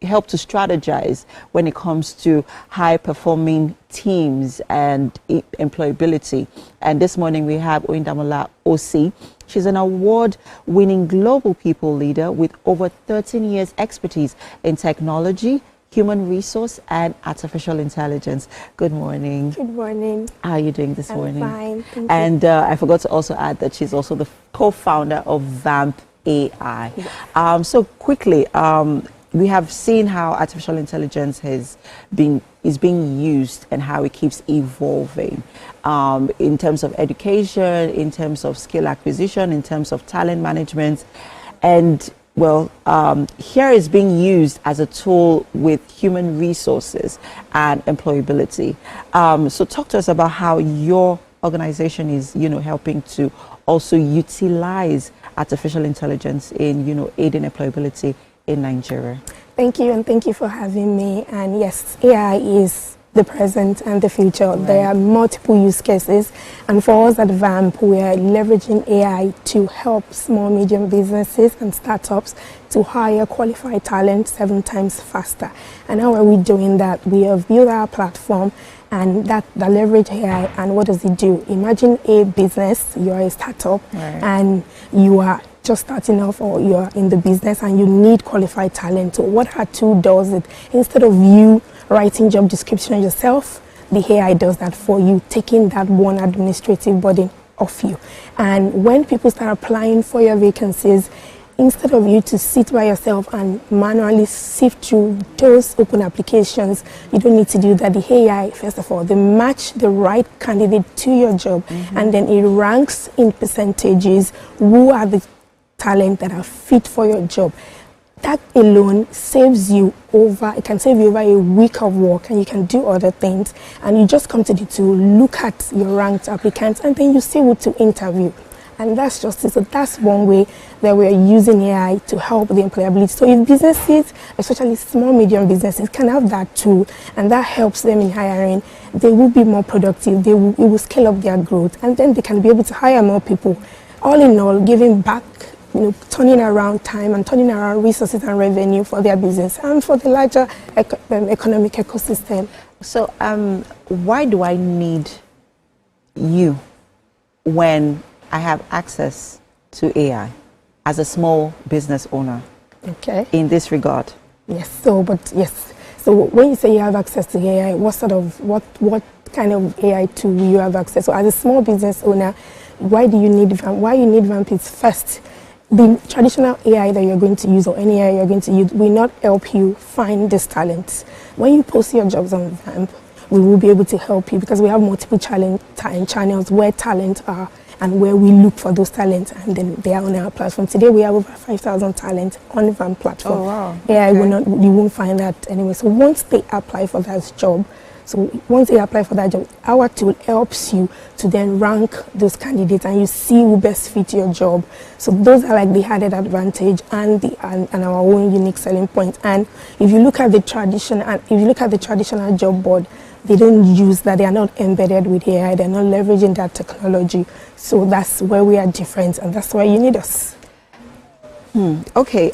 help to strategize when it comes to high performing teams and employability. And this morning we have Oyindamola Osi. She's an award-winning global people leader with over 13 years expertise in technology, human resource and artificial intelligence. Good morning. Good morning. How are you doing this morning? Fine, thank you. And I forgot to also add that she's also the co-founder of Vamp AI. Yes. So quickly, we have seen how artificial intelligence is being used and how it keeps evolving in terms of education, in terms of skill acquisition, in terms of talent management. And here it's being used as a tool with human resources and employability. So talk to us about how your organization is, helping to also utilize artificial intelligence in, aiding employability in Nigeria. Thank you, and thank you for having me. And yes, AI is the present and the future. Right. There are multiple use cases, and for us at Vamp, we are leveraging AI to help small, medium businesses and startups to hire qualified talent 7 times faster. And how are we doing that? We have built our platform, and that leverage AI. And what does it do? Imagine a business, you're a startup, right, and you are just starting off, or you're in the business and you need qualified talent. So what our tool does is, instead of you writing job description yourself, the AI does that for you, taking that one administrative burden off you. And when people start applying for your vacancies, instead of you to sit by yourself and manually sift through those open applications, you don't need to do that. The AI, first of all, they match the right candidate to your job, and then it ranks in percentages who are the talent that are fit for your job. That alone saves you it can save you over a week of work, and you can do other things. And you just come to the tool, look at your ranked applicants, and then you see who to interview. And that's just it. So that's one way that we're using AI to help the employability. So if businesses, especially small, medium businesses, can have that tool, and that helps them in hiring, they will be more productive, it will scale up their growth, and then they can be able to hire more people. All in all, giving back, turning around time and turning around resources and revenue for their business and for the larger economic ecosystem. So why do I need you when I have access to AI as a small business owner? Okay. In this regard. Yes. So when you say you have access to AI, what kind of AI tool will you have access? So as a small business owner, why you need Vamp is, first, the traditional AI that you're going to use, or any AI you're going to use, will not help you find this talent. When you post your jobs on Vamp, we will be able to help you, because we have multiple channels where talent are and where we look for those talents, and then they are on our platform. Today we have over 5,000 talents on the Vamp platform. Oh, wow. AI you won't find that anyway. So once they apply for that job, our tool helps you to then rank those candidates, and you see who best fit your job. So those are like the added advantage and our own unique selling point. And if you look at the traditional job board, they don't use that. They are not embedded with AI. They're not leveraging that technology. So that's where we are different, and that's why you need us. Okay.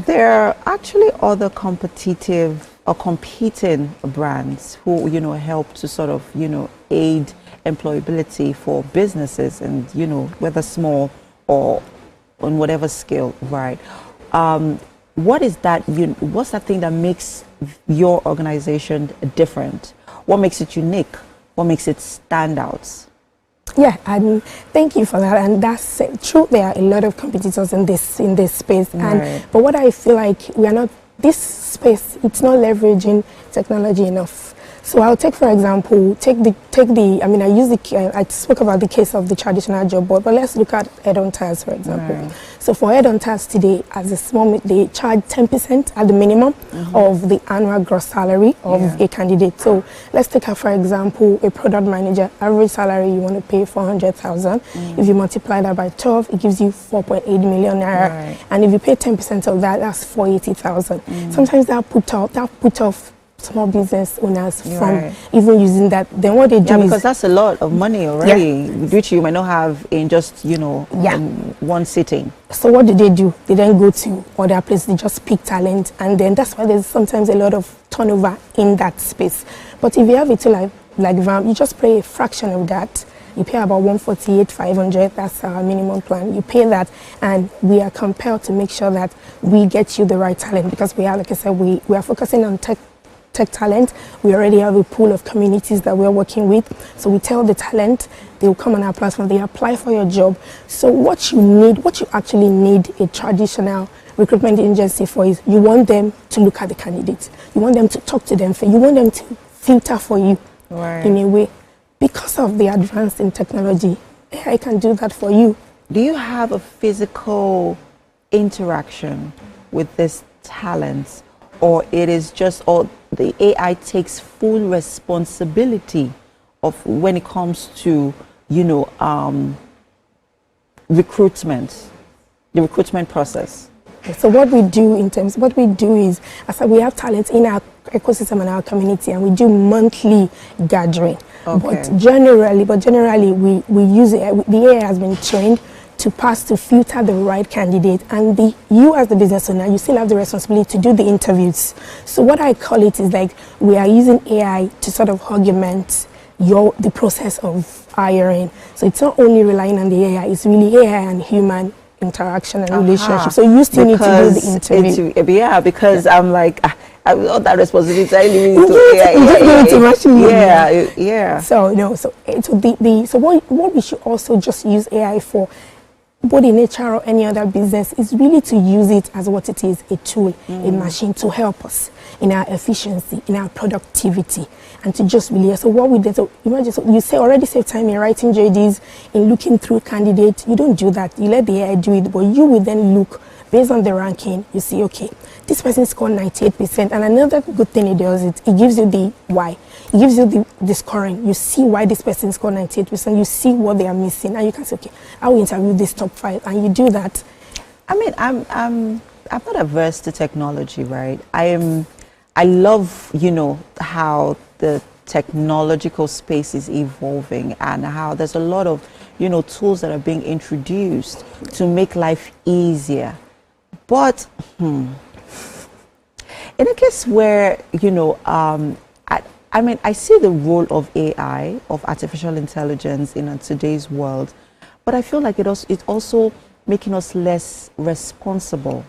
There are actually other competitive or competing brands who help to sort of aid employability for businesses, and whether small or on whatever scale, right? What's that thing that makes your organization different, What makes it unique? What makes it stand out? Yeah, and thank you for that. And that's true. There are a lot of competitors in this space, but what I feel like we are not, this space, it's not leveraging technology enough. So I'll take, for example, I mean, I spoke about the case of the traditional job board, but let's look at headhunters, for example. Right. So for headhunters today, as a small, they charge 10% at the minimum of the annual gross salary of a candidate. So let's take, for example, a product manager. Average salary you want to pay 400,000. If you multiply that by 12, it gives you 4.8 million naira. Right. And if you pay 10% of that, that's 480,000. Sometimes that put off small business owners from even using that. Then what they do is, because that's a lot of money already, which you may not have in just in one sitting. So what do? They then go to other places. They just pick talent, and then that's why there's sometimes a lot of turnover in that space. But if you have it like VAM, you just pay a fraction of that. You pay about 148,500. That's our minimum plan. You pay that, and we are compelled to make sure that we get you the right talent, because we are, like I said, we are focusing on tech talent. We already have a pool of communities that we're working with. So we tell the talent, they will come on our platform, they apply for your job. So what you actually need a traditional recruitment agency for is, you want them to look at the candidates. You want them to talk to them. You want them to filter for you in a way. Because of the advance in technology, AI can do that for you. Do you have a physical interaction with this talent, or it is just all the AI takes full responsibility of when it comes to recruitment, the recruitment process? So what we do is, as we have talent in our ecosystem and our community, and we do monthly gathering. But generally we use it. The AI has been trained to filter the right candidate, and you as the business owner, you still have the responsibility to do the interviews. So what I call it is like, we are using AI to sort of augment the process of hiring. So it's not only relying on the AI, it's really AI and human interaction and relationship. So you still need to do the interview. Because I'm like, I will not that responsibility. I leave it to AI. So what we should also just use AI for, both in HR or any other business, is really to use it as what it is, a tool, a machine to help us in our efficiency, in our productivity, and to just really, so what we did, so imagine, so you already save time in writing JDs, in looking through candidates. You don't do that. You let the AI do it, but you will then look based on the ranking. You see, okay, this person scored 98%, and another good thing it does, it gives you the why. It gives you the scoring. You see why this person scored 98%. You see what they are missing, and you can say, okay, I will interview this top 5, and you do that. I mean, I'm not averse to technology, right? I love, how the technological space is evolving, and how there's a lot of, tools that are being introduced to make life easier. But in a case where, I see the role of AI, of artificial intelligence in today's world, but I feel like it's also making us less responsible.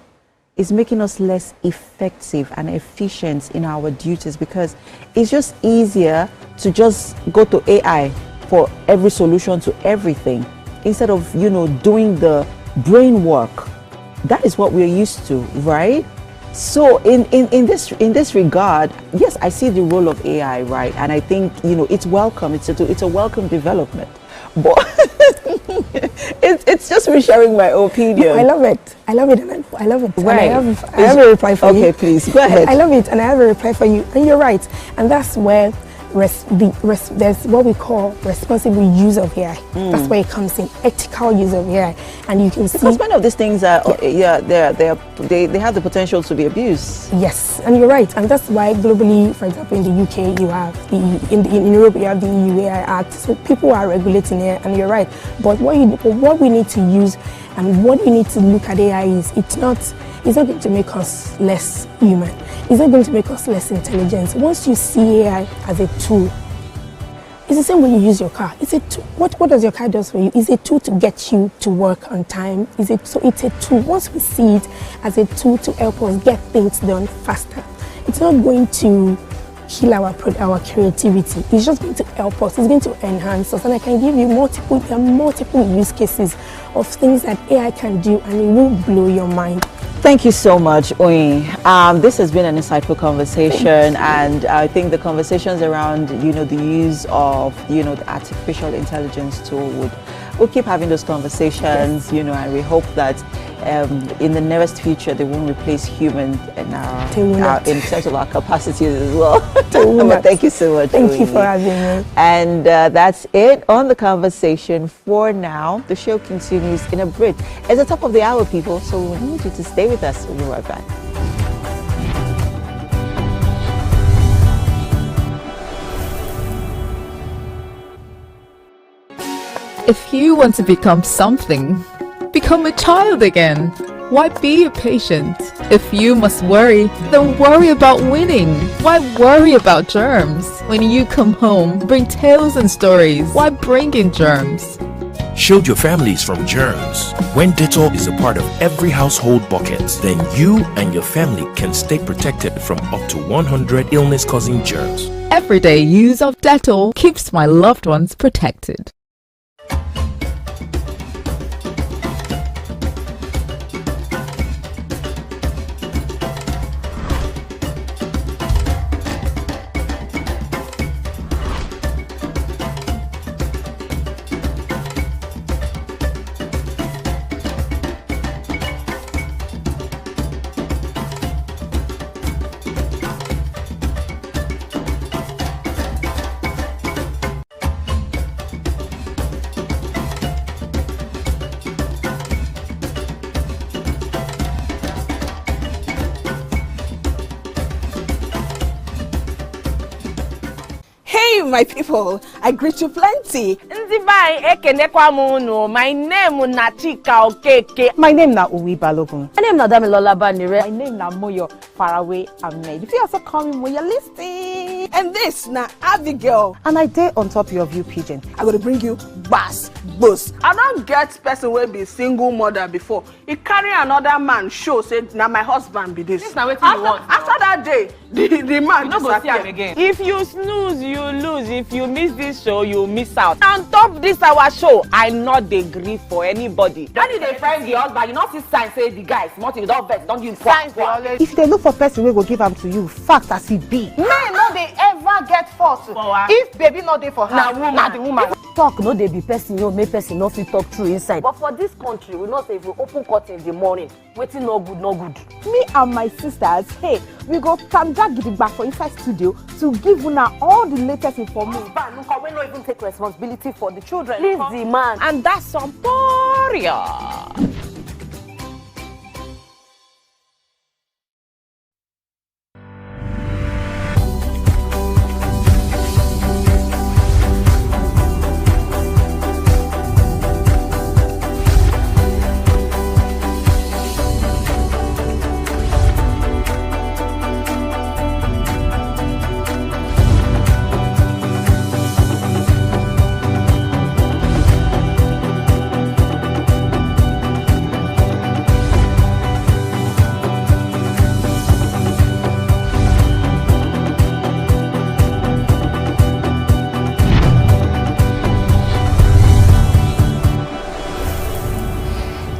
It's making us less effective and efficient in our duties, because it's just easier to just go to AI for every solution to everything, instead of, doing the brain work. That is what we're used to, right? So in this regard, yes, I see the role of AI, right? And I think, it's welcome. It's a welcome development. But it's just me sharing my opinion. No, I love it. I love it. Right. And I have a reply for you. Okay, please, go ahead. I love it, and I have a reply for you. And you're right. And that's where there's what we call responsible use of AI. That's where it comes in, ethical use of AI. And you can see, because many of these things are, they have the potential to be abused. Yes, and you're right. And that's why globally, for example, in the UK, you have in Europe, you have the EU AI Act. So people are regulating AI, and you're right. But what we need to use, and what you need to look at AI is, it's not going to make us less human. It's not going to make us less intelligent. Once you see AI as a tool, it's the same when you use your car. It's a tool. What does your car do for you? It's a tool to get you to work on time. So it's a tool. Once we see it as a tool to help us get things done faster, it's not going to kill our creativity. It's just going to help us. It's going to enhance us. And I can give you multiple use cases of things that AI can do, and it will blow your mind. Thank you so much, Oyin. This has been an insightful conversation, and I think the conversations around, the use of, the artificial intelligence tool we'll keep having those conversations, and we hope that in the nearest future they won't replace humans in terms of our capacities as well. But thank you so much. Thank you for having me. And that's it on the conversation for now. The show continues in a bit. It's the top of the hour, people, so we need you to stay with us. We'll be right back. If you want to become something, become a child again. Why be a patient? If you must worry, then worry about winning. Why worry about germs? When you come home, bring tales and stories. Why bring in germs? Shield your families from germs. When Dettol is a part of every household bucket, then you and your family can stay protected from up to 100 illness-causing germs. Everyday use of Dettol keeps my loved ones protected. My people, I greet you plenty. My name is Nachika Okeke. My name na Uwi Balogun. My name na Damilola Banire. My name na Moyo Faraway Ahmed. If you also call me Moyo, listen. And this na Abigail. And I dare on top of you, Pigeon. I'm gonna bring you bass, boost. I don't get person will be single mother before. He carry another man show say now my husband be this. This na wetin you want. After that day, the man no go see him again. If you snooze, you lose. If you miss this show, you miss out. On top this our show, I not dey gree for anybody. When you dey find the husband, you not see sign say the guy smart, you don't vex, don't use signs. If they look for person, we will give them to you. Fact as he be. Men no they ever get forced. If baby not dey for her, na the woman. Talk no dey be person, you make person no fit talk through inside. But for this country, we not say if we open court in the morning, waiting no good, no good. Me and my sisters, hey, we go tanja gidigba for inside studio to give una all the latest information. We not even take responsibility for the children. Leave the man. And that's some poria.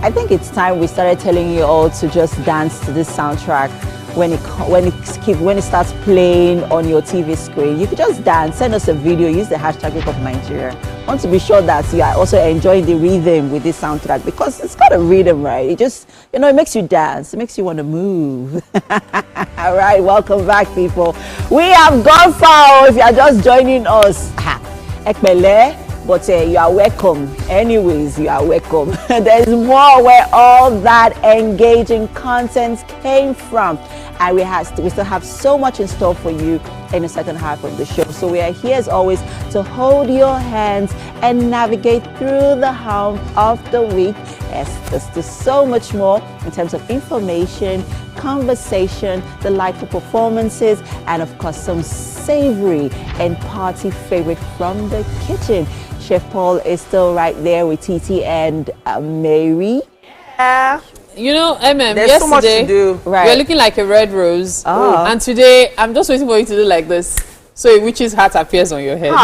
I think it's time we started telling you all to just dance to this soundtrack when it starts playing on your TV screen. You could just dance, send us a video, use the hashtag Wake Up Nigeria. I want to be sure that you are also enjoying the rhythm with this soundtrack, because it's got a rhythm, right? It just, it makes you dance, it makes you want to move. All right, welcome back, people. We have gone far. If you are just joining us, Ekbele. But you are welcome. Anyways, you are welcome. There's more where all that engaging content came from. And we still have so much in store for you in the second half of the show. So we are here as always to hold your hands and navigate through the hump of the week. Yes, there's so much more in terms of information, conversation, delightful performances, and of course some savory and party favorite from the kitchen. Chef Paul is still right there with Titi and Mary. Yeah. You know, MM, There's yesterday, so much to do. Right. you're looking like a red rose. Oh. And today, I'm just waiting for you to do like this. So a witch's hat appears on your head. Oh,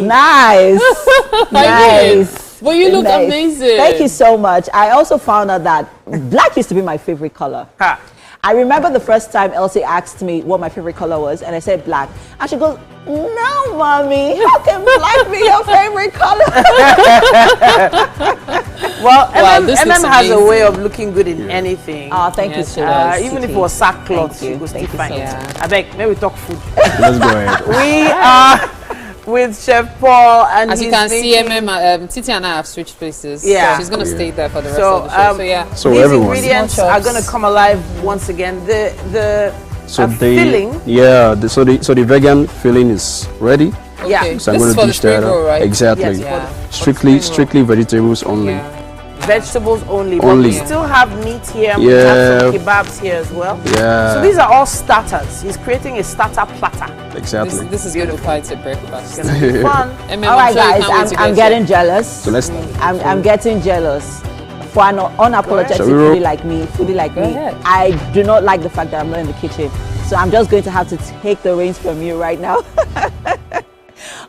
nice. Nice. But you look Nice. amazing. Thank you so much. I also found out that black used to be my favorite color. I remember the first time Elsie asked me what my favorite color was, and I said black. And she goes, "No, mommy, how can black be your favorite color?" Well, Wow, MM, this looks MM has a amazing. way of looking good in anything. Oh, thank you so Yes, much. Even if it Titi. was sackcloth, Thank you. she was still Thank you fine. so much. I beg, maybe we talk food. Let's go ahead. We are with Chef Paul, and As you he's can see, making- Titi and I have switched places. Yeah. So she's going to stay there for the rest So, of the show. So, yeah. So these everyone. ingredients Small are chops. going to come alive once again. The So filling. so the vegan filling is ready. Yeah. Okay. So I'm This is going for to the dish spring that roll, up. right? Exactly. Yes, Yeah. Strictly vegetables only. Yeah. Vegetables only. But Only. we still have meat here. We Yeah. have some kebabs here as well. Yeah. So these are all starters. He's creating a starter platter. Exactly. This is going to fight a breakfast. It's gonna be fun. MM, All right, I'm sure you guys, can't wait to I'm get getting here. jealous. So let's I'm getting jealous. For an unapologetic Shall we roll? foodie like me, Go ahead. I do not like the fact that I'm not in the kitchen. So I'm just going to have to take the reins from you right now.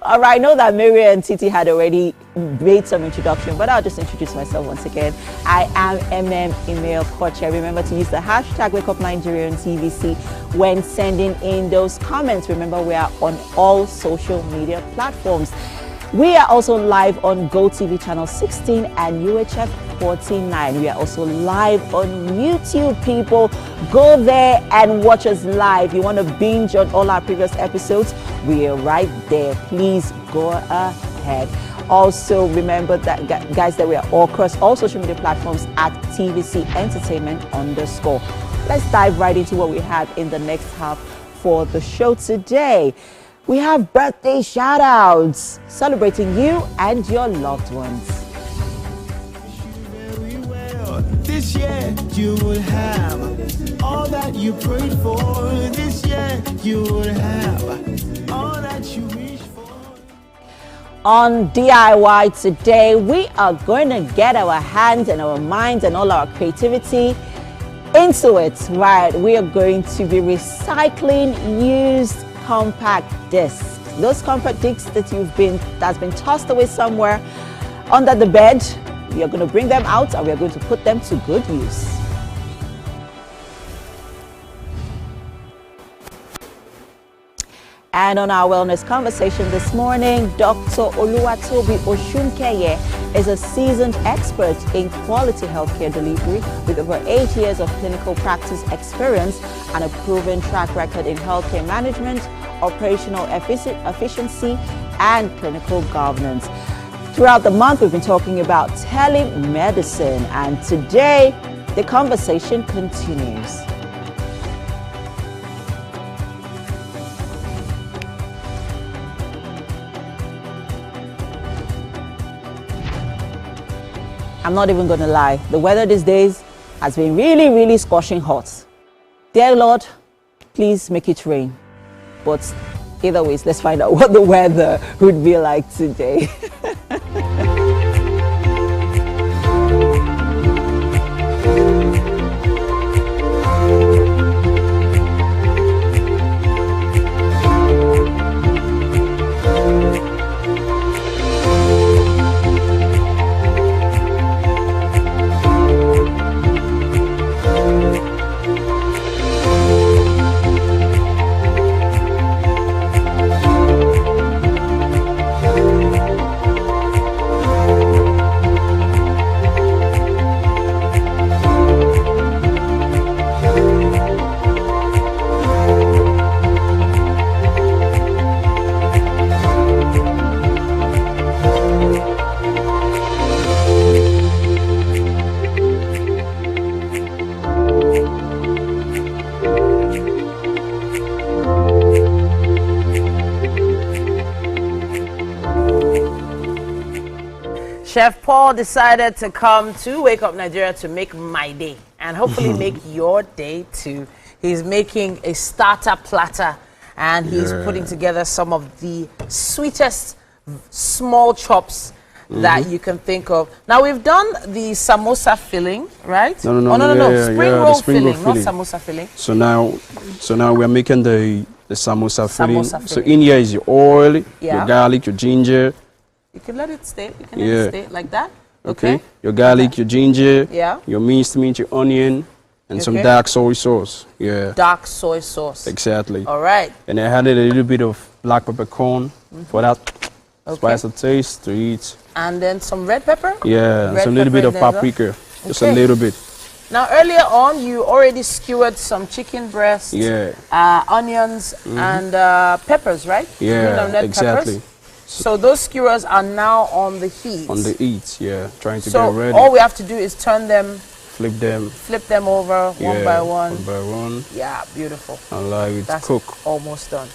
All right, I know that Mary and Titi had already made some introduction, but I'll just introduce myself once again. I am Emile Koche. Remember to use the hashtag WakeUpNigeria when sending in those comments. Remember, we are on all social media platforms. We are also live on GOTV channel 16 and UHF 49. We are also live on YouTube, people. Go there and watch us live. You want to binge on all our previous episodes? We are right there. Please go ahead. Also, remember that, guys, that we are all across all social media platforms at tvcentertainment_. Let's dive right into what we have in the next half for the show today. We have birthday shout-outs celebrating you and your loved ones. This year you will have all that you prayed for. This year you will have all that you wish for. On DIY today, we are going to get our hands and our minds and all our creativity into it. Right, we are going to be recycling used compact discs. Those compact discs that's been tossed away somewhere under the bed. We are going to bring them out and we are going to put them to good use. And on our wellness conversation this morning, Dr. Oluwatobi Oshunkeye is a seasoned expert in quality healthcare delivery with over 8 years of clinical practice experience and a proven track record in healthcare management, operational efficiency, and clinical governance. Throughout the month, we've been talking about telemedicine, and today the conversation continues. I'm not even going to lie. The weather these days has been really, really scorching hot. Dear Lord, please make it rain. But either ways, let's find out what the weather would be like today. Chef Paul decided to come to Wake Up Nigeria to make my day and hopefully make your day too. He's making a starter platter and he's putting together some of the sweetest small chops that you can think of. Now we've done the samosa filling, right? No. Oh, no. Yeah, Spring roll the spring roll filling, not samosa filling. So now we're making the samosa filling. Samosa So filling. in here is your oil, Yeah. your garlic, your ginger. You can let it stay. You can let it stay like that. Okay. Your garlic, your ginger. Yeah. Your minced meat, your onion, and some Okay. dark soy sauce. Yeah. Dark soy sauce. Exactly. All right. And I added a little bit of black peppercorn for that spice of taste to eat. And then some red pepper? Yeah, and Red some little bit pepper of in there as well? paprika. Just a Okay. little bit. Now earlier on, you already skewered some chicken breast, Yeah. onions, and peppers, right? Green Yeah, and red exactly. peppers. So those skewers are now on the heat. On the heat, yeah. Trying to So get ready. all we have to do is turn them, Flip them. flip them over one by one. One by one. Yeah, beautiful. Allow it to That's cook. almost done.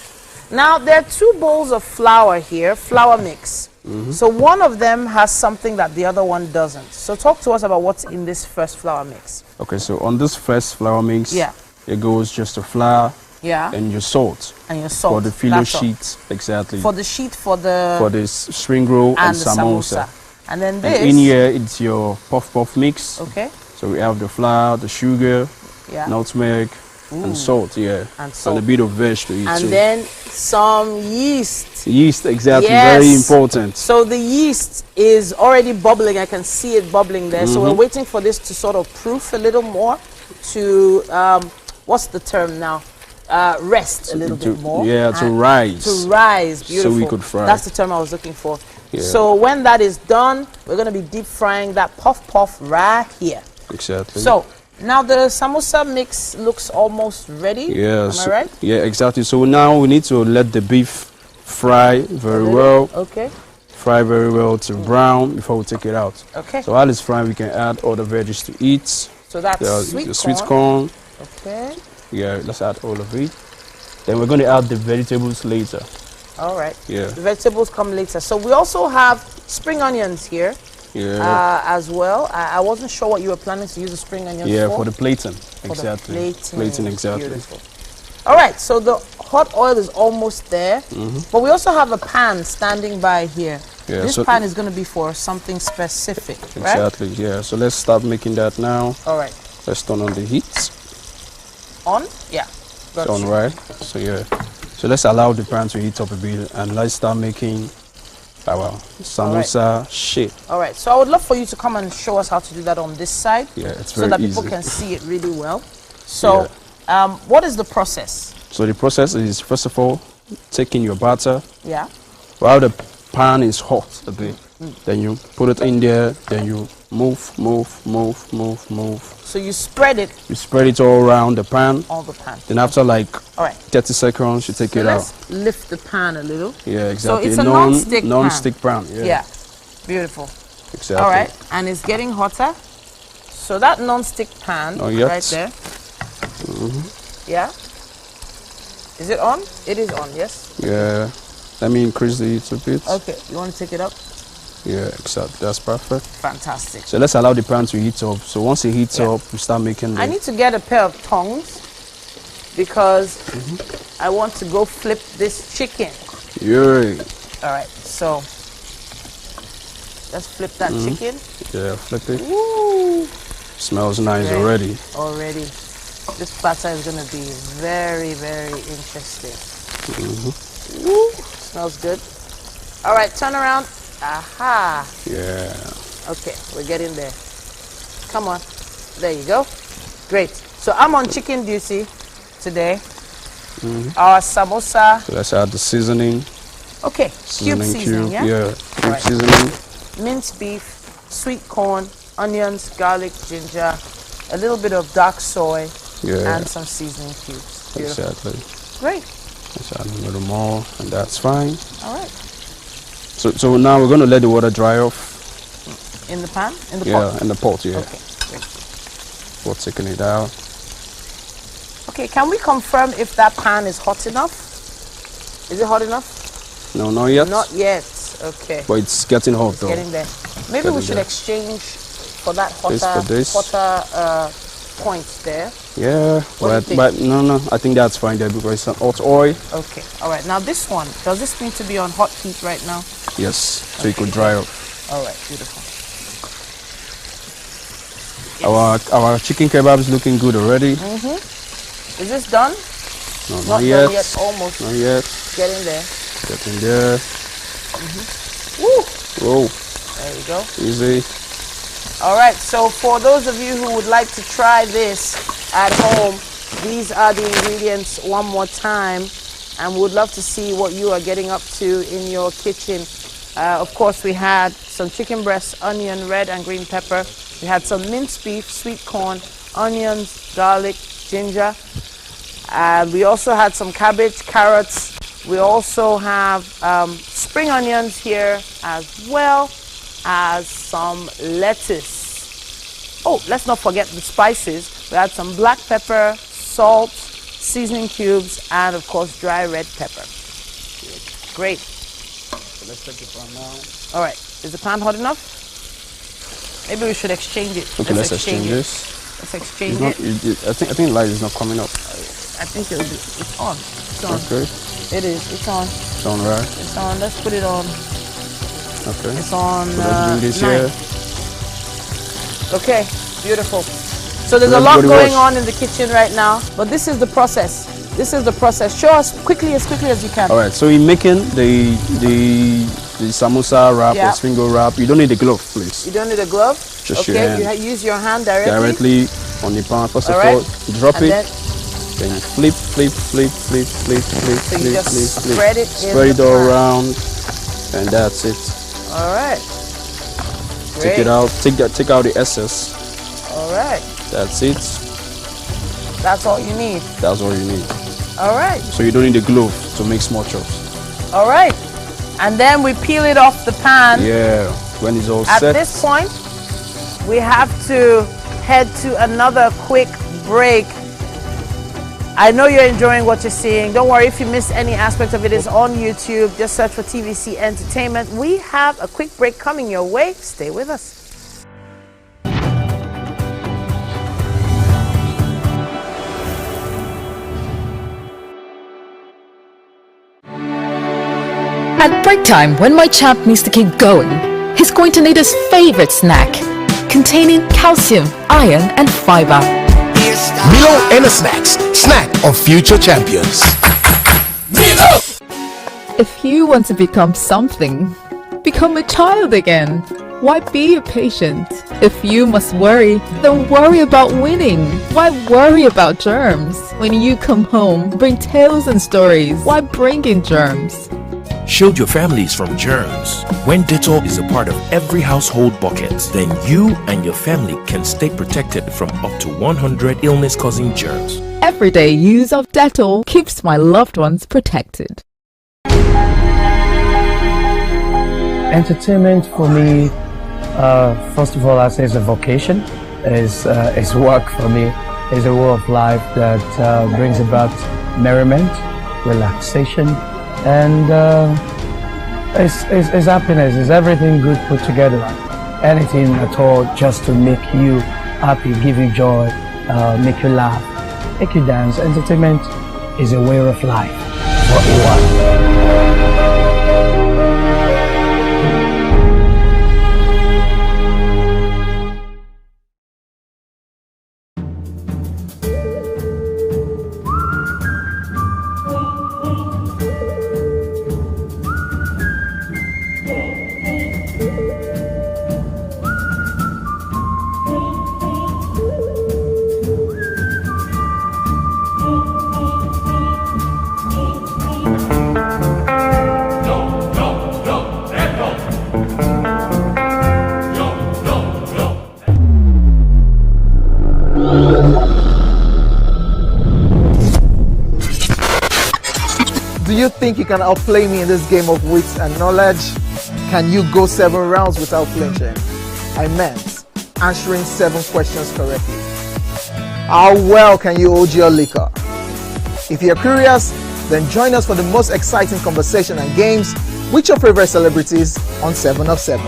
Now there are 2 bowls of flour here, flour mix. Mhm. So one of them has something that the other one doesn't. So talk to us about what's in this first flour mix. Okay, so on this first flour mix, Yeah. it goes just the flour Yeah. and your salt. And your salt. For the filo That's all. sheet, exactly. For the sheet for the spring roll and the samosa. And then And this. in here, it's your puff mix. Okay. So we have the flour, the sugar, Yeah. nutmeg, Ooh. and salt, yeah. And salt. a bit of veg to eat And too. then some yeast. Yeast, exactly, Yes. very important. So the yeast is already bubbling. I can see it bubbling there. So we're Mhm. waiting for this to sort of proof a little more to, what's the term now? Rest a little bit more. Yeah, to And rise. To rise, beautiful. So we could fry. That's the term I was looking for. Yeah. So when that is done, we're going to be deep frying that puff right here. Exactly. So now the samosa mix looks almost ready. Yeah, Am so- I right? Yeah, exactly. So now we need to let the beef fry very well. Okay. Fry very well to brown before we take it out. Okay. So while it's frying, we can add all the veggies to eat. So that's the sweet sweet corn. corn. Okay. Yeah, let's add all of it. Then we're going to add the vegetables later. All right. Yeah. The vegetables come later. So we also have spring onions here. Yeah. As well. I wasn't sure what you were planning to use the spring onions Yeah, for. for the plating. For the Exactly. plating. Plating, exactly. Beautiful. All right, so the hot oil is almost there, but we also have a pan standing by here. Yeah, This so- pan is going to be for something specific, right? Exactly, yeah. So let's start making that now. All right. Let's turn on the heat. On? Yeah. It's Got on, you. right? So yeah. So let's allow the pan to heat up a bit and let's start making our samosa shape. All right, so I would love for you to come and show us how to do that on this side. Yeah, it's so very that people easy. can see it really well. So, what is the process? So the process is, first of all, taking your batter. Yeah. While the pan is hot a bit, then you put it in there, then you move. So you spread it You spread it all around the pan. on the pan. Then after like All right. 30 seconds, you take So it out. let's lift the pan a little. Yeah, So exactly. it's a non-stick pan. non-stick pan. Yeah. Yeah. Beautiful. Exactly. All right, and it's getting hotter. So that non-stick pan Not yet. right there. Mhm. Yeah. Is it on? It is on. Yes. Yeah. Let me increase the heat a bit. Okay. You want to take it up? Yeah, exactly. That's perfect. Fantastic. So let's allow the pan to heat up. So once it heats Yeah. up, we start making the... I need to get a pair of tongs because I want to go flip this chicken. Yeah. All right. So let's flip that chicken. Yeah, flip it. Woo! Smells nice Okay. already. Already. This batter is going to be very, very interesting. Woo! Smells good. All right, turn around. Aha. Yeah. Okay, we're getting there. Come on. There you go. Great. So I'm on chicken duty today. Our samosa. So let's add the seasoning. Okay, cube seasoning, yeah? Yeah, cube Alright. seasoning. Minced beef, sweet corn, onions, garlic, ginger, a little bit of dark soy, Yeah. and some seasoning cubes. Beautiful. Exactly. Great. Let's add a little more, and that's fine. All right. So now we're going to let the water dry off. In the pan? In the Yeah, pot? in the pot, yeah. Okay, great. We're taking it out. Okay, can we confirm if that pan is hot enough? Is it hot enough? No, not yet. Not yet. Okay. But it's getting hot though. Getting there. Maybe we Getting should there. exchange for that This for this. hotter point there. Yeah, What do you think? but no, I think that's fine there because it's an hot oil. Okay. All right. Now this one, does this need to be on hot heat right now? Yes, so it could dry off. All right, beautiful. Our chicken kebab is looking good already. Is this done? No, Not not yet. done yet. Almost. Not yet. Getting there. Getting there. Woo! Whoa. There you go. Easy. All right, so for those of you who would like to try this at home, these are the ingredients one more time, and we would love to see what you are getting up to in your kitchen. Of course, we had some chicken breast, onion, red and green pepper. We had some minced beef, sweet corn, onions, garlic, ginger. We also had some cabbage, carrots. We also have spring onions here, as well as some lettuce. Oh, let's not forget the spices. We had some black pepper, salt, seasoning cubes, and of course dry red pepper. Great. So let's check the pan now. All right, is the pan hot enough? Maybe we should exchange it. Okay, let's exchange this. Let's exchange it. I think light is not coming up. I think it's on. It's on. Okay. It is. It's on. It's on, right? It's on. Let's put it on. Okay. It's on. So let's bring this 9. here. Okay. Beautiful. So there's a lot going on in the kitchen right now, but this is the process. This is the process. Show us quickly as you can. All right. So in making the samosa wrap or spring roll wrap, you don't need a glove, please. You don't need a glove. Just okay. your hand. You use your hand directly. Directly on the pan. First of all, drop it. Then you flip. So you just spread it. Spread it all around, and that's it. All right. Take it out. Take out the excess. All right. That's it. That's all you need. That's all you need. All right. So you don't need a glove to make small chops. All right. And then we peel it off the pan. Yeah. When it's all set. At this point, we have to head to another quick break. I know you're enjoying what you're seeing. Don't worry if you missed any aspect of it. It's on YouTube. Just search for TVC Entertainment. We have a quick break coming your way. Stay with us. At break time, when my champ needs to keep going, he's going to need his favorite snack, containing calcium, iron, and fiber. Milo Snacks, snack of future champions. Milo! If you want to become something, become a child again. Why be a patient? If you must worry, then worry about winning. Why worry about germs? When you come home, bring tales and stories. Why bring in germs? Shield your families from germs. When Dettol is a part of every household bucket, then you and your family can stay protected from up to 100 illness-causing germs. Everyday use of Dettol keeps my loved ones protected. Entertainment for me, first of all, I say is a vocation, is work for me, is a way of life that brings about merriment, relaxation, and it's happiness, it's everything good put together. Anything at all just to make you happy, give you joy, make you laugh, make you dance. Entertainment is a way of life for everyone. Do you think you can outplay me in this game of wits and knowledge? Can you go 7 rounds without flinching? I meant answering 7 questions correctly. How well can you hold your liquor? If you're curious, then join us for the most exciting conversation and games with your favorite celebrities on 7 of 7.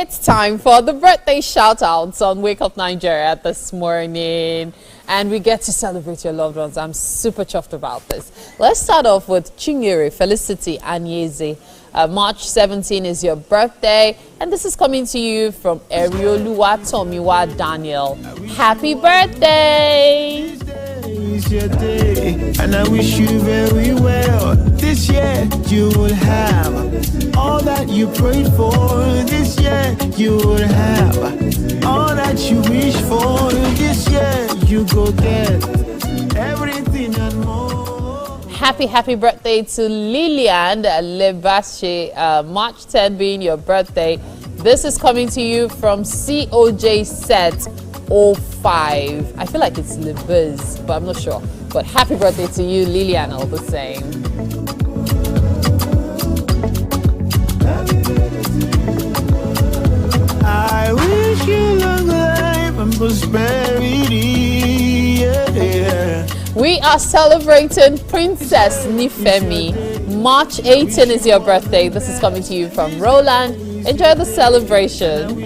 It's time for the birthday shout-outs on Wake Up Nigeria this morning. And we get to celebrate your loved ones. I'm super chuffed about this. Let's start off with Chinyere Felicity Anyeze. March 17 is your birthday. And this is coming to you from Erioluwa Tomiwa Daniel. Happy birthday! It's your day, and I wish you very well. This year you will have all that you prayed for. This year you will have all that you wish for. This year you go get everything and more. Happy birthday to Lilian Lebashe. March 10 being your birthday. This is coming to you from COJ Set 05. I feel like it's Lebez, but I'm not sure. But happy birthday to you, Lilian, all the same. I wish you long life and prosperity. Yeah. We are celebrating Princess Nifemi. March 18 is your birthday. This is coming to you from Roland. Enjoy the celebration.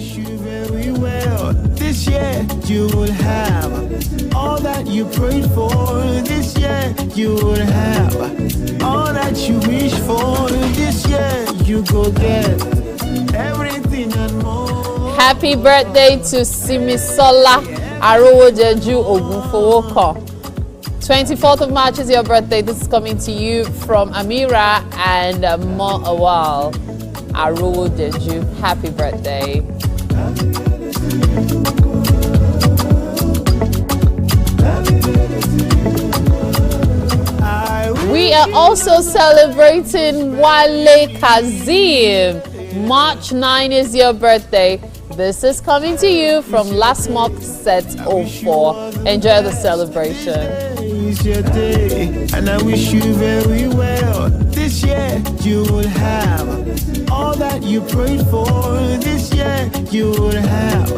This year you will have all that you prayed for. This year you will have all that you wish for. This year you go get everything and more. Happy birthday to Simisola Arowojeju Ogunfowoko. 24th of March is your birthday. This is coming to you from Amira and Mo Awal Arowojeju. Happy birthday. We are also celebrating Wale Kazim. March 9 is your birthday. This is coming to you from Last Month Set 04. Enjoy the celebration. It's your day, and I wish you very well. This year you will have all that you prayed for. This year you will have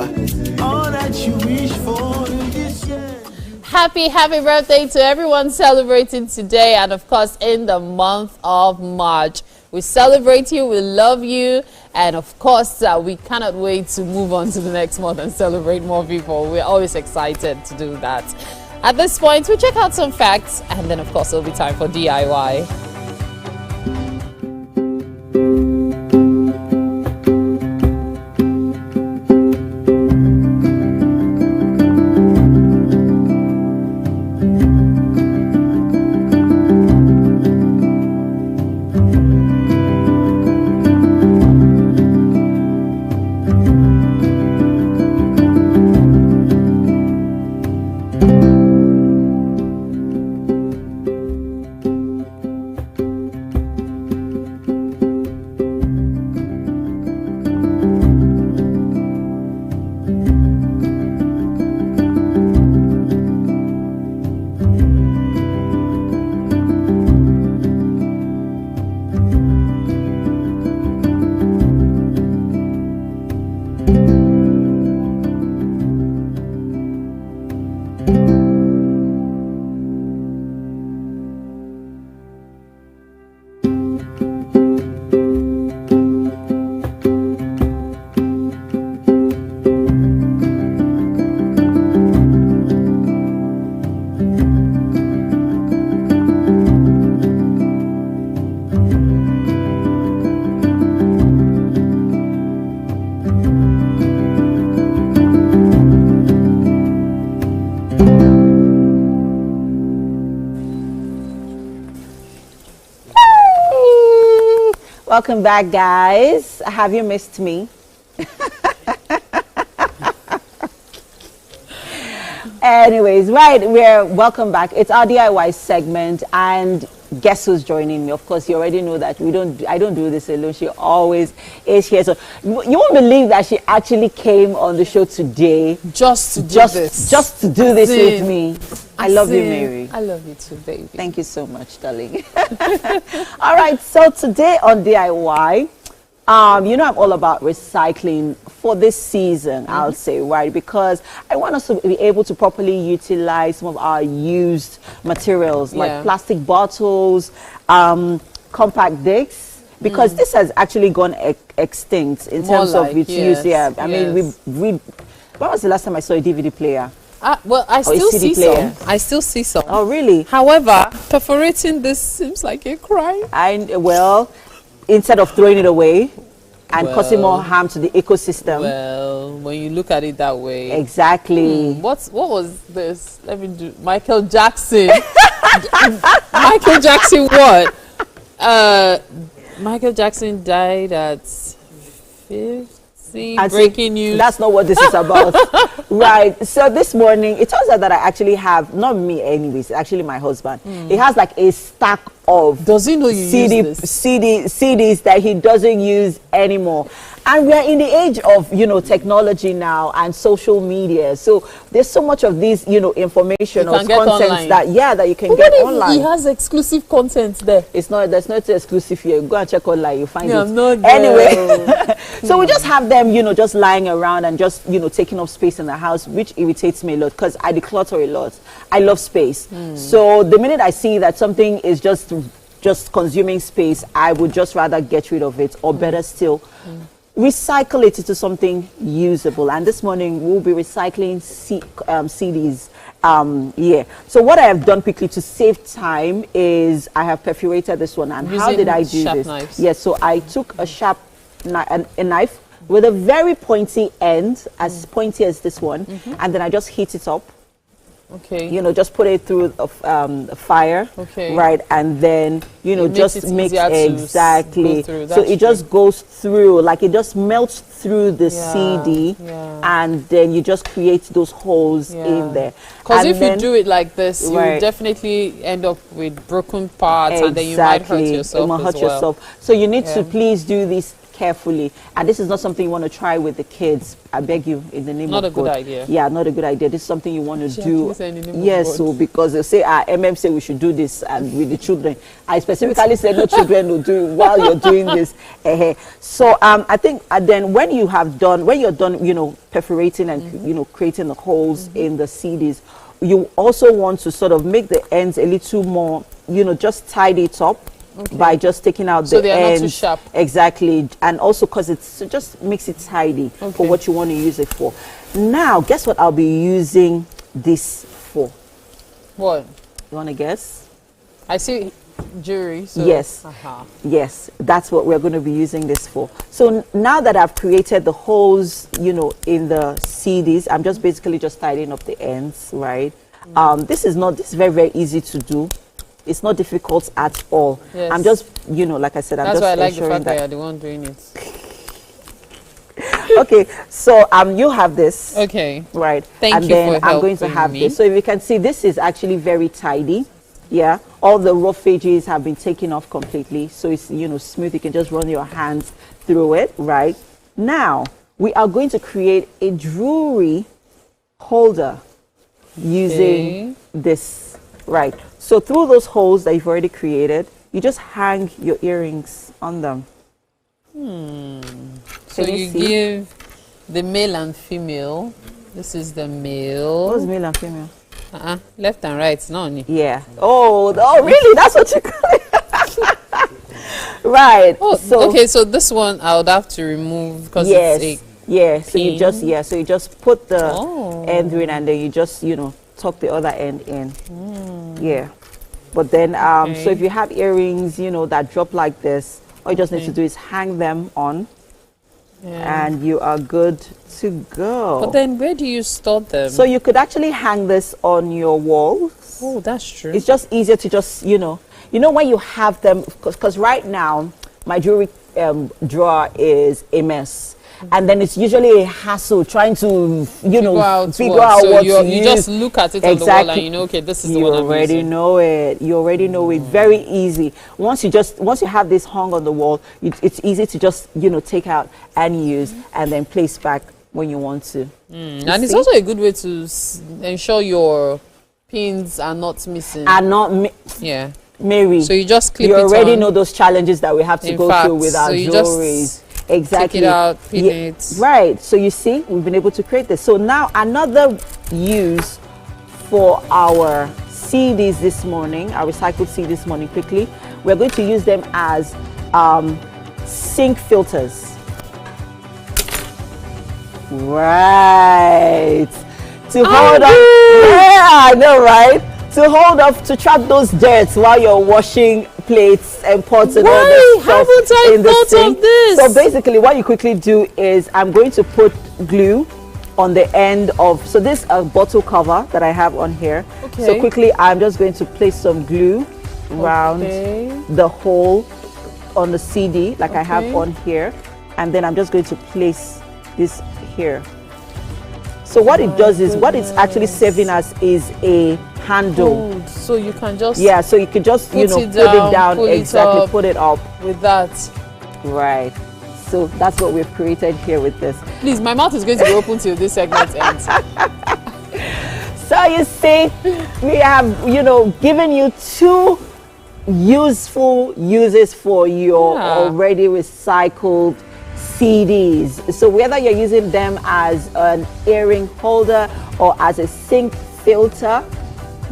all that you wish for. This year. Happy birthday to everyone celebrating today and of course in the month of March. We celebrate you, we love you, and of course we cannot wait to move on to the next month and celebrate more people. We're always excited to do that. At this point, we check out some facts and then of course it'll be time for DIY. Welcome back, guys. Have you missed me? Anyways, right, welcome back. It's our DIY segment, and guess who's joining me? Of course, you already know that I don't do this alone. She always is here. So you won't believe that she actually came on the show today just to do this with me. I love you, Mary. I love you too, baby. Thank you so much, darling. All right, so today on DIY, you know I'm all about recycling for this season, I'll say, right? Because I want us to be able to properly utilize some of our used materials like plastic bottles, compact discs, because this has actually gone extinct in More terms like, of its yes, use. Yeah, I mean, yes. when was the last time I saw a DVD player? Well, I Or a still CD see player? some. I still see some. Oh, really? However, perforating this seems like a crime. Well, instead of throwing it away and causing more Well, harm to the ecosystem. Well, when you look at it that way. Exactly. What was this? Let me do Michael Jackson. Michael Jackson what? Michael Jackson died at 50. And Breaking news. That's not what this is about. Right. So this morning, it turns out that I actually have, not me anyways, actually my husband. He has like a stack of Does he know you use this? CDs that he doesn't use anymore. And we are in the age of, technology now and social media. So there's so much of these, information or content that you can get online. He has exclusive content there. There's not exclusive here. Go and check online, you find it. I'm not Anyway, so we just have them, just lying around and just, taking up space in the house, which irritates me a lot because I declutter a lot. I love space. So the minute I see that something is just consuming space, I would just rather get rid of it, or better still, recycle it into something usable. And this morning we'll be recycling CDs. So what I have done quickly to save time is I have perforated this one. And how did I do this? Knives. Yes, so I took a sharp a knife with a very pointy end, as pointy as this one, and then I just heat it up. Okay. Just put it through a fire. Okay. Right, and then just mix exactly. So it just goes through, like it just melts through the CD, and then you just create those holes in there. Because if you do it like this, you will definitely end up with broken parts, and then you might hurt yourself. You might hurt yourself. So you need to please do this carefully, and this is not something you want to try with the kids. I beg you, in the name of God. Not a good idea. Yeah, not a good idea. This is something you want to do. Yes, so because they say MM say we should do this, and with the children, I specifically said no children will do it while you're doing this. So I think then when you're done, perforating and creating the holes in the CDs, you also want to sort of make the ends a little more, just tidy it up. By just taking out the ends. So they are not too sharp. Exactly. And also because it just makes it tidy for what you want to use it for. Now, guess what I'll be using this for? What? You want to guess? I see jewelry. So. Yes. Yes, that's what we're going to be using this for. So now that I've created the holes, in the CDs, I'm just basically just tidying up the ends, right? This is very, very easy to do. It's not difficult at all. Yes. I'm just, like I said, I'm That's just why I like the that fact that you're the one doing it. Okay, so you have this. Okay. Right. Thank and you then for I'm going to have this. So if you can see, this is actually very tidy. Yeah. All the rough edges have been taken off completely. So it's, smooth. You can just run your hands through it, right? Now, we are going to create a jewelry holder using this, right? So through those holes that you've already created, you just hang your earrings on them. So you give the male and female. This is the male. What's male and female? Left and right, no. Yeah. Oh, really? That's what you call it? Right. Oh, so okay. So this one I would have to remove because it's a So you just put the end in, and then you just tuck the other end in. Yeah. But then so if you have earrings that drop like this, all you just need to do is hang them on, and you are good to go. But then where do you store them? So you could actually hang this on your walls. Oh, that's true. It's just easier to just when you have them, because right now my jewelry drawer is a mess. And then it's usually a hassle trying to, figure out so what to use. You just look at it on the wall and okay, this is the one I'm using. You already know it. Very easy. Once you have this hung on the wall, it's easy to just, take out and use and then place back when you want to. And it's also a good way to ensure your pins are not missing. Mary, so you just clip you it already on. know those challenges that we have to go through with our jewelries. Exactly. Take it out, pin it. Right. So you see, we've been able to create this. So now another use for our CDs this morning, our recycled CDs this morning quickly, we're going to use them as sync filters. Right. To hold up. Yeah, I know, right? To hold up, to trap those dirts while you're washing plates and pots and all this stuff. Haven't I in the thought sink. of this? So basically, what you quickly do is I'm going to put glue on the end of, so this bottle cover that I have on here. Okay. So quickly, I'm just going to place some glue around the hole on the CD like I have on here, and then I'm just going to place this here. So what it does is, what it's actually serving as is a handle. So you can just so you can just put it down, exactly, put it up with that. Right. So that's what we've created here with this. Please, my mouth is going to be open till this segment ends. So you see, we have given you 2 useful uses for your already recycled CDs. So whether you're using them as an earring holder or as a sink filter,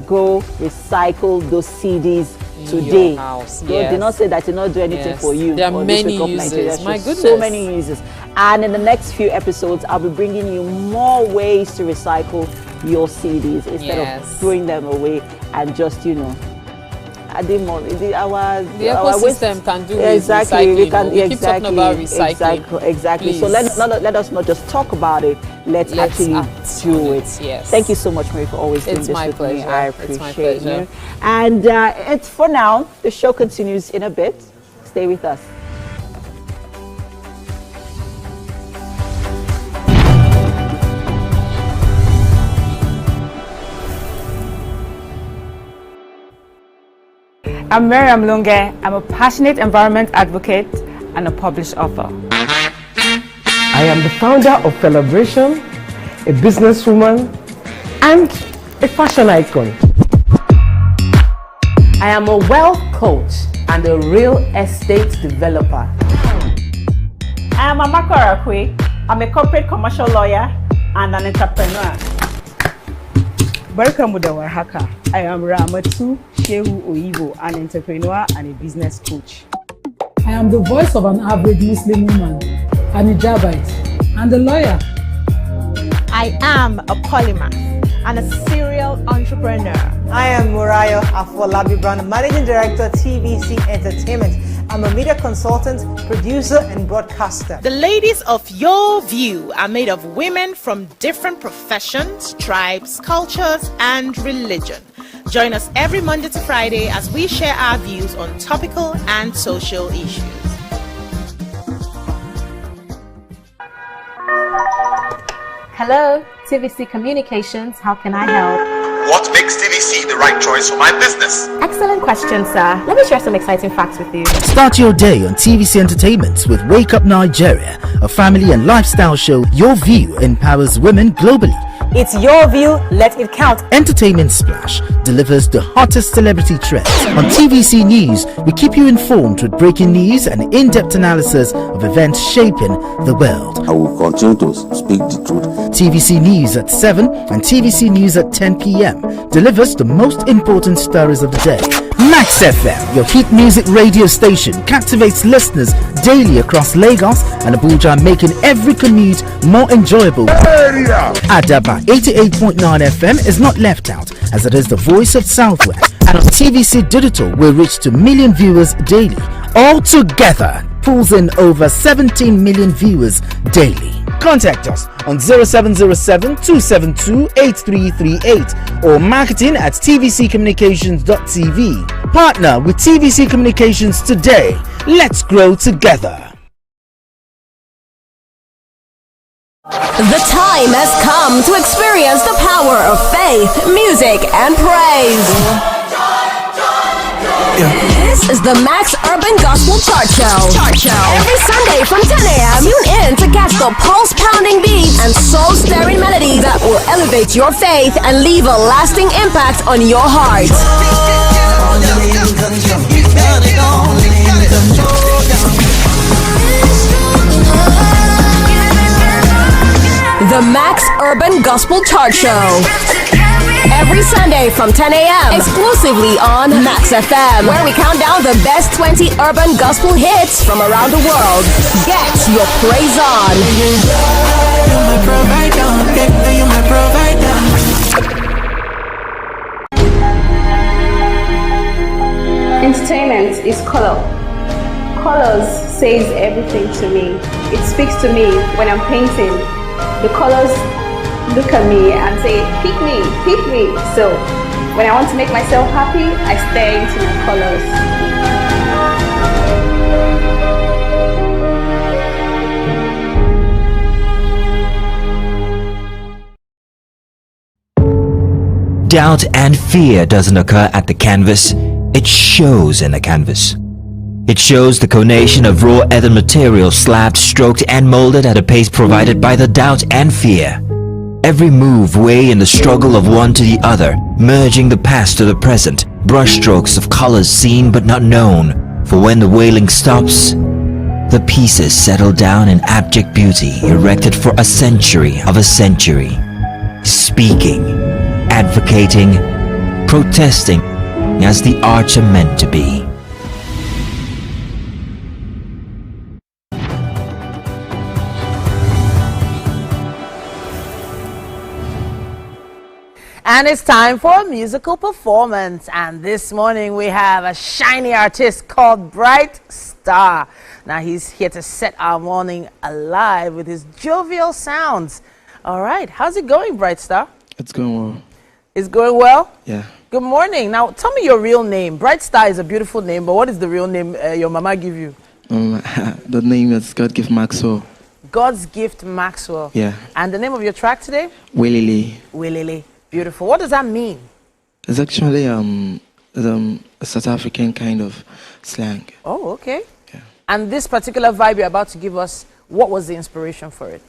go recycle those CDs today. Your house. Did not say that, did not do anything for you. There are many uses. My goodness. So many uses. And in the next few episodes, I'll be bringing you more ways to recycle your CDs instead of throwing them away and just, adding more. The ecosystem can do exactly. We keep talking about recycling. Exactly. So let us not just talk about it. Let's actually do it. Yes. Thank you so much, Mary, for always doing this with me. I It's my appreciate pleasure. you. And it's for now. The show continues in a bit. Stay with us. I'm Miriam Lunge. I'm a passionate environment advocate and a published author. I am the founder of Celebration, a businesswoman, and a fashion icon. I am a wealth coach and a real estate developer. I am Amako Arakwe. I'm a corporate commercial lawyer and an entrepreneur. Barkamu da warhaka. I am Ramatu Shehu Oyibo, an entrepreneur and a business coach. I am the voice of an average Muslim woman, an hijabite, and a lawyer. I am a polymath and a serial entrepreneur. I am Murayo Afolabi Brown, Managing Director, TVC Entertainment. I'm a media consultant, producer, and broadcaster. The ladies of your view are made of women from different professions, tribes, cultures, and religion. Join us every Monday to Friday as we share our views on topical and social issues. Hello, TVC Communications. How can I help? What makes TVC the right choice for my business? Excellent question, sir. Let me share some exciting facts with you. Start your day on TVC Entertainment with Wake Up Nigeria, a family and lifestyle show. Your view empowers women globally. It's your view, let it count. Entertainment Splash delivers the hottest celebrity trends. On TVC News, we keep you informed with breaking news and in-depth analysis of events shaping the world. I will continue to speak the truth. TVC News at 7 and TVC News at 10 p.m. delivers the most important stories of the day. Max FM, your hit music radio station, captivates listeners daily across Lagos and Abuja, making every commute more enjoyable. Adaba 88.9 FM is not left out, as it is the voice of Southwest. And on TVC Digital, we reach to million viewers daily. All together, pulls in over 17 million viewers daily. Contact us on 0707 272 8338 or marketing at tvccommunications.tv. Partner with TVC Communications today. Let's grow together. The time has come to experience the power of faith, music, and praise. This is the Max Urban Gospel Chart Show. Every Sunday from 10 a.m. Tune in to catch the pulse-pounding beats and soul-stirring melodies that will elevate your faith and leave a lasting impact on your heart. The Max Urban Gospel Chart Show. Every every Sunday from 10 a.m. exclusively on Max FM, where we count down the best 20 urban gospel hits from around the world. Get your praise on. You're my provider, you're my provider. Entertainment is color. Colors says everything to me. It speaks to me when I'm painting. The colors look at me and say, pick me, pick me. So when I want to make myself happy, I stare into my colors. Doubt and fear doesn't occur at the canvas, it shows in the canvas. It shows the conation of raw earthen material slabbed, stroked and molded at a pace provided by the doubt and fear. Every move weigh in the struggle of one to the other, merging the past to the present, brushstrokes of colors seen but not known. For when the wailing stops, the pieces settle down in abject beauty erected for a century of a century. Speaking, advocating, protesting as the arts are meant to be. And it's time for a musical performance. And this morning we have a shiny artist called Bright Star. Now he's here to set our morning alive with his jovial sounds. All right, how's it going, Bright Star? It's going well. It's going well? Yeah. Good morning. Now tell me your real name. Bright Star is a beautiful name, but what is the real name your mama give you? The name is God Gift Maxwell. God's Gift Maxwell. Yeah. And the name of your track today? Willily. Willily. Beautiful. What does that mean? It's actually a South African kind of slang. Oh, okay. Yeah. And this particular vibe you're about to give us, what was the inspiration for it?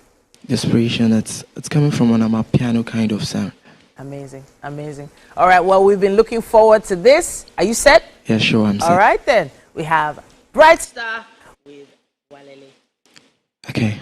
The inspiration, it's coming from a piano kind of sound. Amazing, amazing. All right, well, we've been looking forward to this. Are you set? Yeah, sure, I'm set. All right, then. We have Bright Star with Walele. Okay.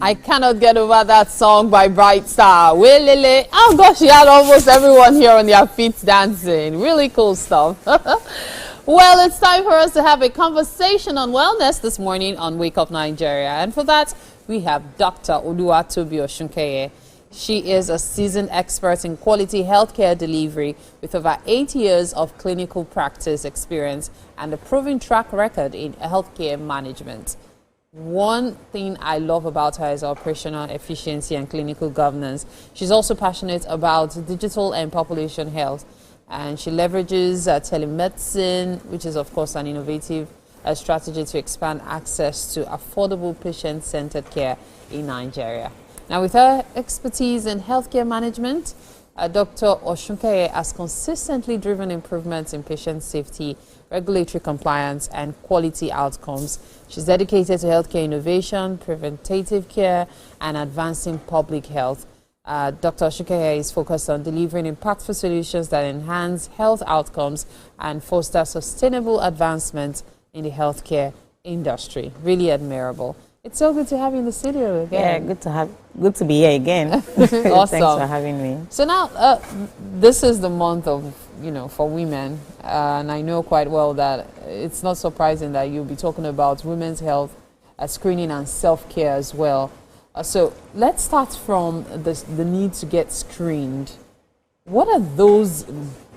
I cannot get over that song by Bright Star. Willele. Oh gosh, you had almost everyone here on their feet dancing. Really cool stuff. Well, it's time for us to have a conversation on wellness this morning on Wake Up Nigeria. And for that, we have Dr. Oluwatobi Oshunkeye. She is a seasoned expert in quality healthcare delivery with over 8 years of clinical practice experience and a proven track record in healthcare management. One thing I love about her is operational efficiency and clinical governance. She's also passionate about digital and population health, and she leverages telemedicine, which is of course an innovative strategy to expand access to affordable patient-centered care in Nigeria. Now, with her expertise in healthcare management, Dr. Oshunkeye has consistently driven improvements in patient safety, regulatory compliance, and quality outcomes. She's dedicated to healthcare innovation, preventative care, and advancing public health. Dr. Oshunkeye is focused on delivering impactful solutions that enhance health outcomes and foster sustainable advancement in the healthcare industry. Really admirable. It's so good to have you in the studio again. Yeah, good to be here again. Awesome. Thanks for having me. So now, this is the month of, for women, and I know quite well that it's not surprising that you'll be talking about women's health, screening and self-care as well. So let's start from the need to get screened. What are those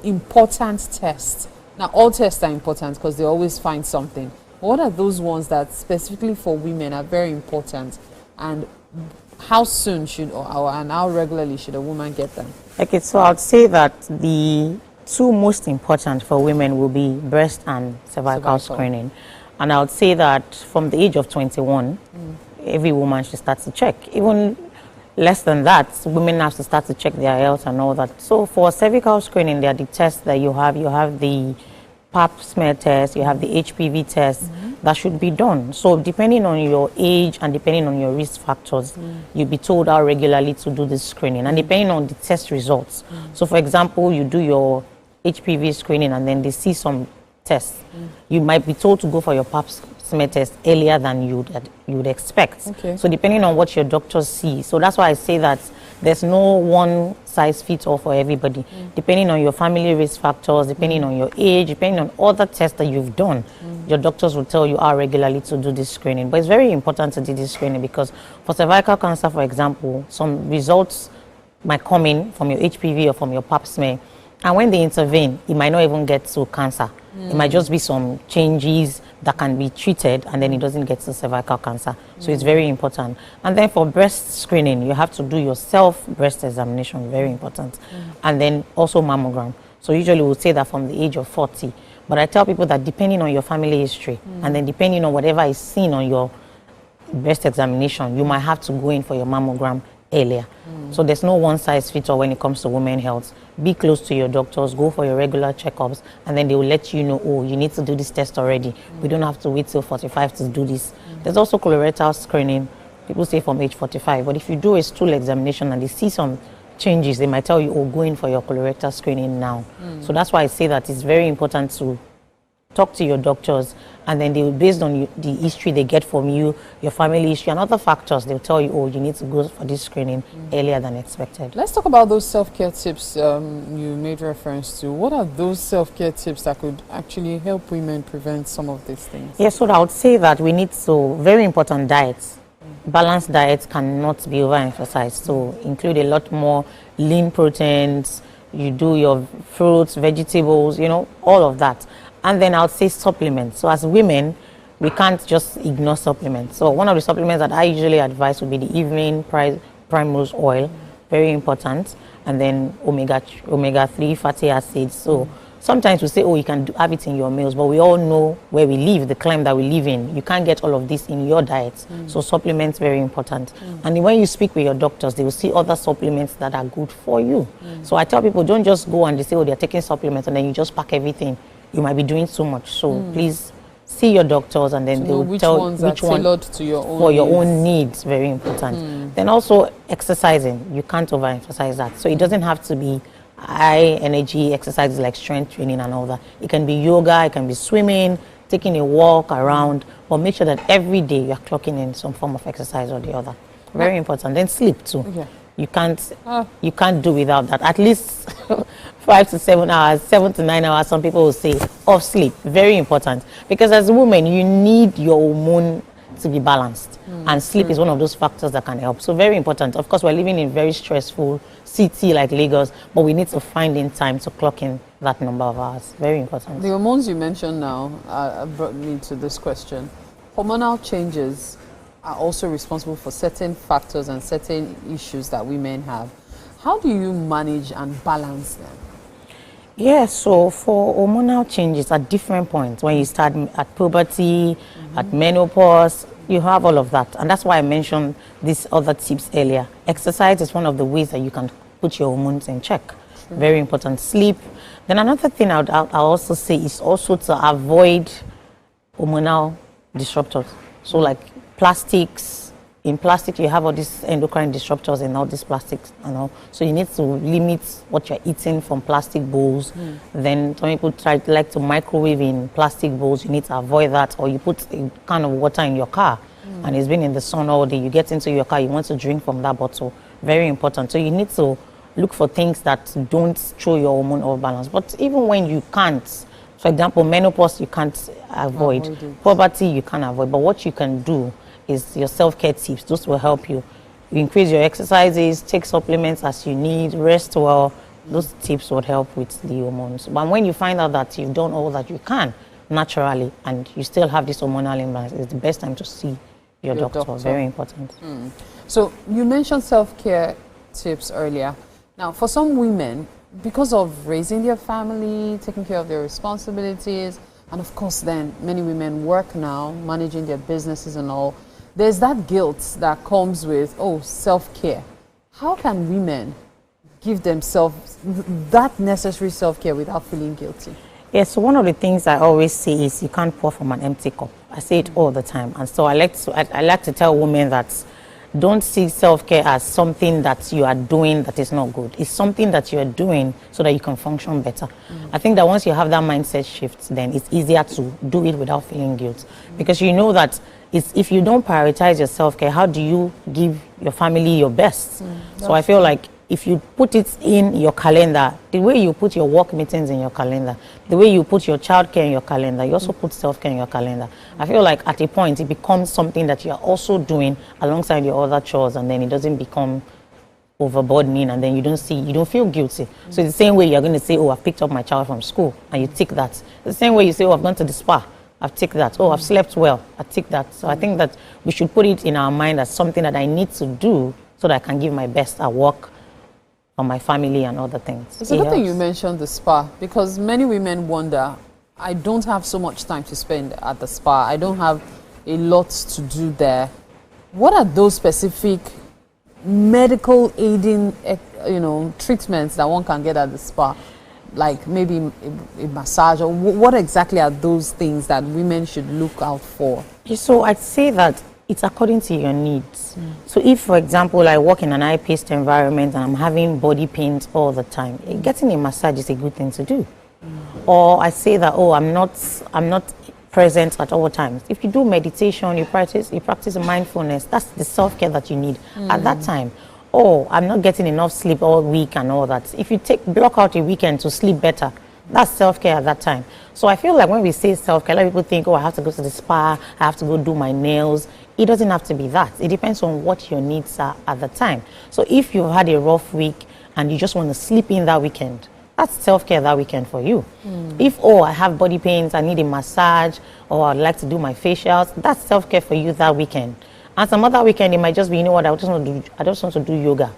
important tests? Now, all tests are important because they always find something. What are those ones that specifically for women are very important, and how soon and how regularly should a woman get them? Okay, so I would say that the two most important for women will be breast and cervical screening. And I would say that from the age of 21, every woman should start to check. Even less than that, women have to start to check their health and all that. So for cervical screening, there are the tests that you have. You have the pap smear test, you have the HPV test that should be done. So depending on your age and depending on your risk factors, you'll be told how regularly to do this screening, and depending on the test results. So for example, you do your HPV screening and then they see some tests. You might be told to go for your pap smear test earlier than you would expect. Okay. So depending on what your doctors see. So that's why I say that there's no one size fits all for everybody. Depending on your family risk factors, depending on your age, depending on other tests that you've done, your doctors will tell you how regularly to do this screening. But it's very important to do this screening because for cervical cancer, for example, some results might come in from your HPV or from your pap smear. And when they intervene, it might not even get to cancer. It might just be some changes that can be treated and then it doesn't get to cervical cancer. So it's very important. And then for breast screening, you have to do your self-breast examination, very important. And then also mammogram. So usually we'll say that from the age of 40. But I tell people that depending on your family history and then depending on whatever is seen on your breast examination, you might have to go in for your mammogram earlier. So there's no one size fits all when it comes to women's health. Be close to your doctors, go for your regular checkups, and then they will let you know, oh, you need to do this test already. We don't have to wait till 45 to do this. There's also colorectal screening. People say from age 45, but if you do a stool examination and they see some changes, they might tell you, oh, go in for your colorectal screening now. So that's why I say that it's very important to talk to your doctors, and then they will, based on the history they get from you, your family history and other factors, they'll tell you, oh, you need to go for this screening earlier than expected. Let's talk about those self-care tips you made reference to. What are those self-care tips that could actually help women prevent some of these things? Yes, so I would say that we need to, very important diets. Balanced diets cannot be overemphasized. So include a lot more lean proteins, you do your fruits, vegetables, all of that. And then I would say supplements. So as women, we can't just ignore supplements. So one of the supplements that I usually advise would be the evening primrose oil, very important. And then omega-3 fatty acids. So sometimes we say, oh, you can have it in your meals, but we all know where we live, the climate that we live in. You can't get all of this in your diet. So supplements, very important. And then when you speak with your doctors, they will see other supplements that are good for you. So I tell people, don't just go and they say, oh, they're taking supplements, and then you just pack everything. You might be doing so much. So please see your doctors, and then they will tell which one tailored to your own for your own needs. Very important. Then also exercising. You can't overemphasize that. So it doesn't have to be high energy exercises like strength training and all that. It can be yoga, it can be swimming, taking a walk around, but make sure that every day you're clocking in some form of exercise or the other. Very important. Then sleep too. Yeah. You can't do without that. At least 5 to 7 hours, 7 to 9 hours, some people will say, of sleep. Very important. Because as a woman, you need your hormone to be balanced. And sleep is one of those factors that can help. So very important. Of course, we're living in very stressful city like Lagos, but we need to find in time to clock in that number of hours. Very important. The hormones you mentioned now brought me to this question. Hormonal changes are also responsible for certain factors and certain issues that women have. How do you manage and balance them? Yeah, so for hormonal changes at different points, when you start at puberty, at menopause, you have all of that. And that's why I mentioned these other tips earlier. Exercise is one of the ways that you can put your hormones in check. Very important. Sleep. Then another thing I'll also say is also to avoid hormonal disruptors. So like plastics. In plastic, you have all these endocrine disruptors in all these plastics, So you need to limit what you're eating from plastic bowls. Then some people like to microwave in plastic bowls. You need to avoid that. Or you put a can of water in your car, and it's been in the sun all day. You get into your car, you want to drink from that bottle. Very important. So you need to look for things that don't throw your hormone off balance. But even when you can't, for example, menopause, you can't avoid. Puberty, you can't avoid. But what you can do is your self-care tips. Those will help you. You increase your exercises, take supplements as you need, rest well. Those tips would help with the hormones. But when you find out that you've done all that you can naturally and you still have this hormonal imbalance, it's the best time to see your doctor. Very important. So you mentioned self-care tips earlier. Now, for some women, because of raising their family, taking care of their responsibilities, and of course then many women work now, managing their businesses and all, there's that guilt that comes with, self-care. How can women give themselves that necessary self-care without feeling guilty? Yes, so one of the things I always say is you can't pour from an empty cup. I say it all the time. And so I like to tell women that don't see self-care as something that you are doing that is not good. It's something that you are doing so that you can function better. I think that once you have that mindset shift, then it's easier to do it without feeling guilt. Because you know that if you don't prioritize your self-care, how do you give your family your best? So I feel like if you put it in your calendar, the way you put your work meetings in your calendar, the way you put your childcare in your calendar, you also put self-care in your calendar. I feel like at a point it becomes something that you're also doing alongside your other chores, and then it doesn't become overburdening, and then you don't feel guilty. So it's the same way you're going to say, I've picked up my child from school, and you tick that. It's the same way you say, I've gone to the spa, I've ticked that. I've slept well, I tick that. So I think that we should put it in our mind as something that I need to do so that I can give my best at work, for my family and other things. It's a good thing you mentioned the spa, because many women wonder, I don't have so much time to spend at the spa. I don't have a lot to do there. What are those specific medical aiding, treatments that one can get at the spa? Like maybe a massage, or what exactly are those things that women should look out for? So I'd say that it's according to your needs. So if, for example, I work in an high-paced environment and I'm having body pains all the time, getting a massage is a good thing to do. Or I say that, I'm not present at all times. If you do meditation, you practice mindfulness, that's the self-care that you need at that time. I'm not getting enough sleep all week and all that. If you block out a weekend to sleep better, that's self-care at that time. So I feel like when we say self-care, a lot of people think, I have to go to the spa, I have to go do my nails. It doesn't have to be that. It depends on what your needs are at the time. So if you've had a rough week and you just want to sleep in that weekend, that's self-care that weekend for you. If, I have body pains, I need a massage, or I'd like to do my facials, that's self-care for you that weekend. And some other weekend, it might just be, I just want to do yoga,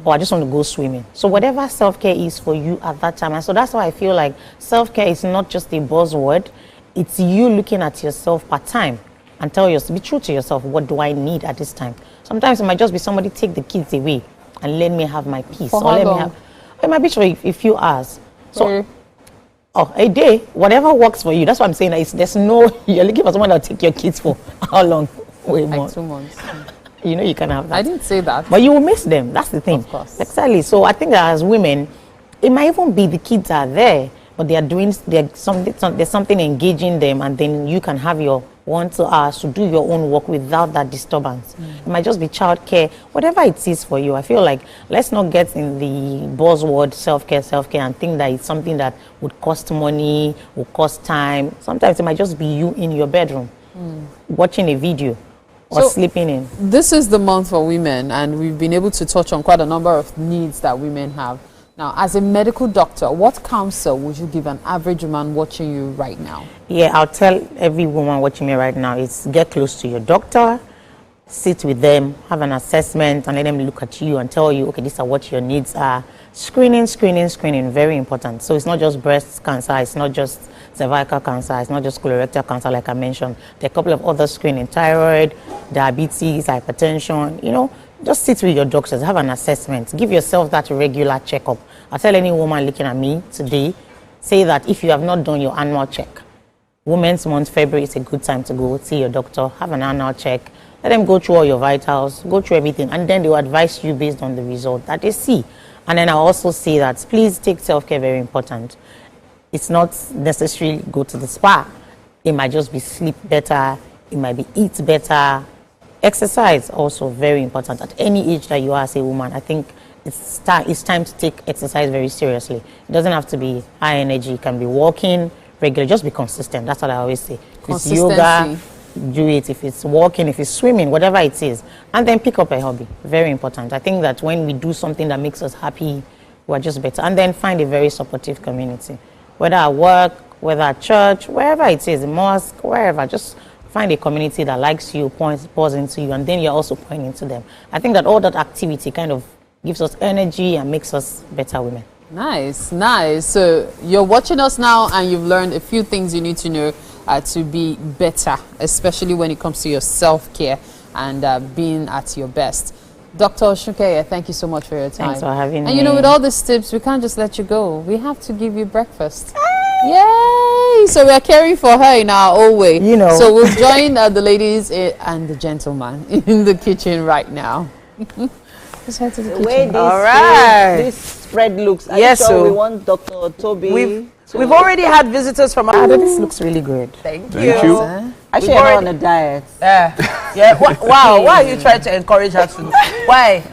or I just want to go swimming. So whatever self-care is for you at that time. And so that's why I feel like self-care is not just a buzzword. It's you looking at yourself part time and be true to yourself. What do I need at this time? Sometimes it might just be somebody take the kids away and let me have my peace. For how long? It might be for a few hours. So, a day, whatever works for you. That's what I'm saying. You're looking for someone that'll take your kids for how long? Way more. Like 2 months. You can have that. I didn't say that. But you will miss them. That's the thing. Of course. Exactly. So I think that as women, it might even be the kids are there, but there's something engaging them, and then you can have your 1-2 hours to do your own work without that disturbance. It might just be childcare, whatever it is for you. I feel like let's not get in the buzzword self-care, and think that it's something that would cost money, would cost time. Sometimes it might just be you in your bedroom watching a video or sleeping in. This is the month for women, and we've been able to touch on quite a number of needs that women have. Now, as a medical doctor, what counsel would you give an average woman watching you right now? Yeah, I'll tell every woman watching me right now is get close to your doctor, sit with them, have an assessment, and let them look at you and tell you, okay, these are what your needs are. Screening, very important. So it's not just breast cancer, it's not just cervical cancer, it's not just colorectal cancer like I mentioned. There are a couple of other screening, thyroid, diabetes, hypertension, you know. Just sit with your doctors, have an assessment, give yourself that regular checkup. I tell any woman looking at me today, say that if you have not done your annual check, Women's Month, February is a good time to go see your doctor, have an annual check, let them go through all your vitals, go through everything, and then they will advise you based on the result that they see. And then I also say that please take self-care very important. It's not necessarily go to the spa. It might just be sleep better, it might be eat better. Exercise also very important. At any age that you are as a woman, I think it's time to take exercise very seriously. It doesn't have to be high energy. It can be walking regularly. Just be consistent. That's what I always say. If it's yoga, do it. If it's walking, if it's swimming, whatever it is. And then pick up a hobby. Very important. I think that when we do something that makes us happy, we're just better. And then find a very supportive community. Whether at work, whether at church, wherever it is, mosque, wherever, just find a community that likes you, pours into you, and then you're also pouring into them. I think that all that activity kind of gives us energy and makes us better women. Nice, nice. So you're watching us now and you've learned a few things you need to know to be better, especially when it comes to your self-care and being at your best. Dr. Osunkeye, thank you so much for your time. Thanks for having me. And you know, with all these tips, we can't just let you go. We have to give you breakfast. Yay! So we are caring for her in our own way. You know. So we'll join the ladies and the gentleman in the kitchen right now. Let's head to the kitchen. The way this spread looks, Yes, sure so we want Dr. Toby. We've already had visitors from our... This looks really good. Thank you. you. Actually, I'm on a diet. Yeah. Wow. Why are you trying to encourage her to? Why?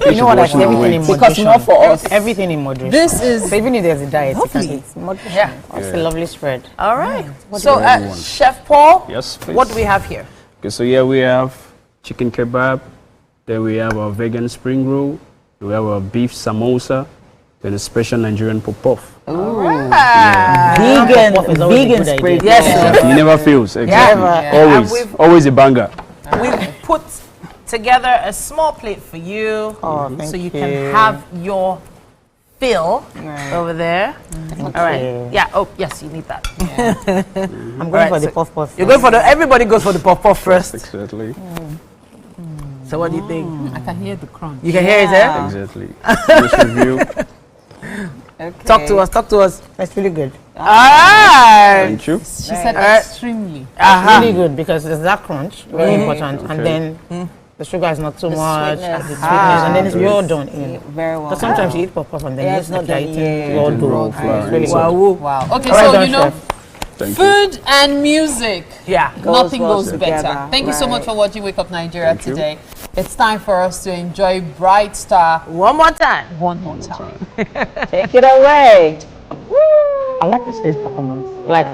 You know what? I say everything in moderation. Because more for us. Everything in moderation. This is... So even if there's a diet, Lovely. you can eat moderation. Yeah. It's a lovely spread. All right. So, Chef Paul, yes, please. what do we have here? Okay, so here we have chicken kebab, then we have our vegan spring roll, we have our beef samosa, then a special Nigerian pop-off. Vegan spring. Yes. He never fails. Exactly. Always a banger. We've put together a small plate for you, so you can have your fill over there. All right. Yeah. Oh, yes, you need that. I'm going for the puff puff. You're going for everybody goes for the puff puff first. Exactly. So what do you think? I can hear the crunch. You can hear it, eh? Exactly. Just review. Okay. Talk to us. That's really good. All right. Thank you. She said extremely. Really good because there's that crunch, very important, and then the sugar is not too much, the sweetness, and then it's well done in. Very well. Because sometimes you eat puff puff and then it's not eating well done. It's really good. Wow. Okay, All right, so you know, Thank food and music. Yeah. Nothing goes together. better. Thank you so much for watching Wake Up Nigeria Thank you. today. It's time for us to enjoy Bright Star One more time. one more time. Take it away. I like the stage performance. Like.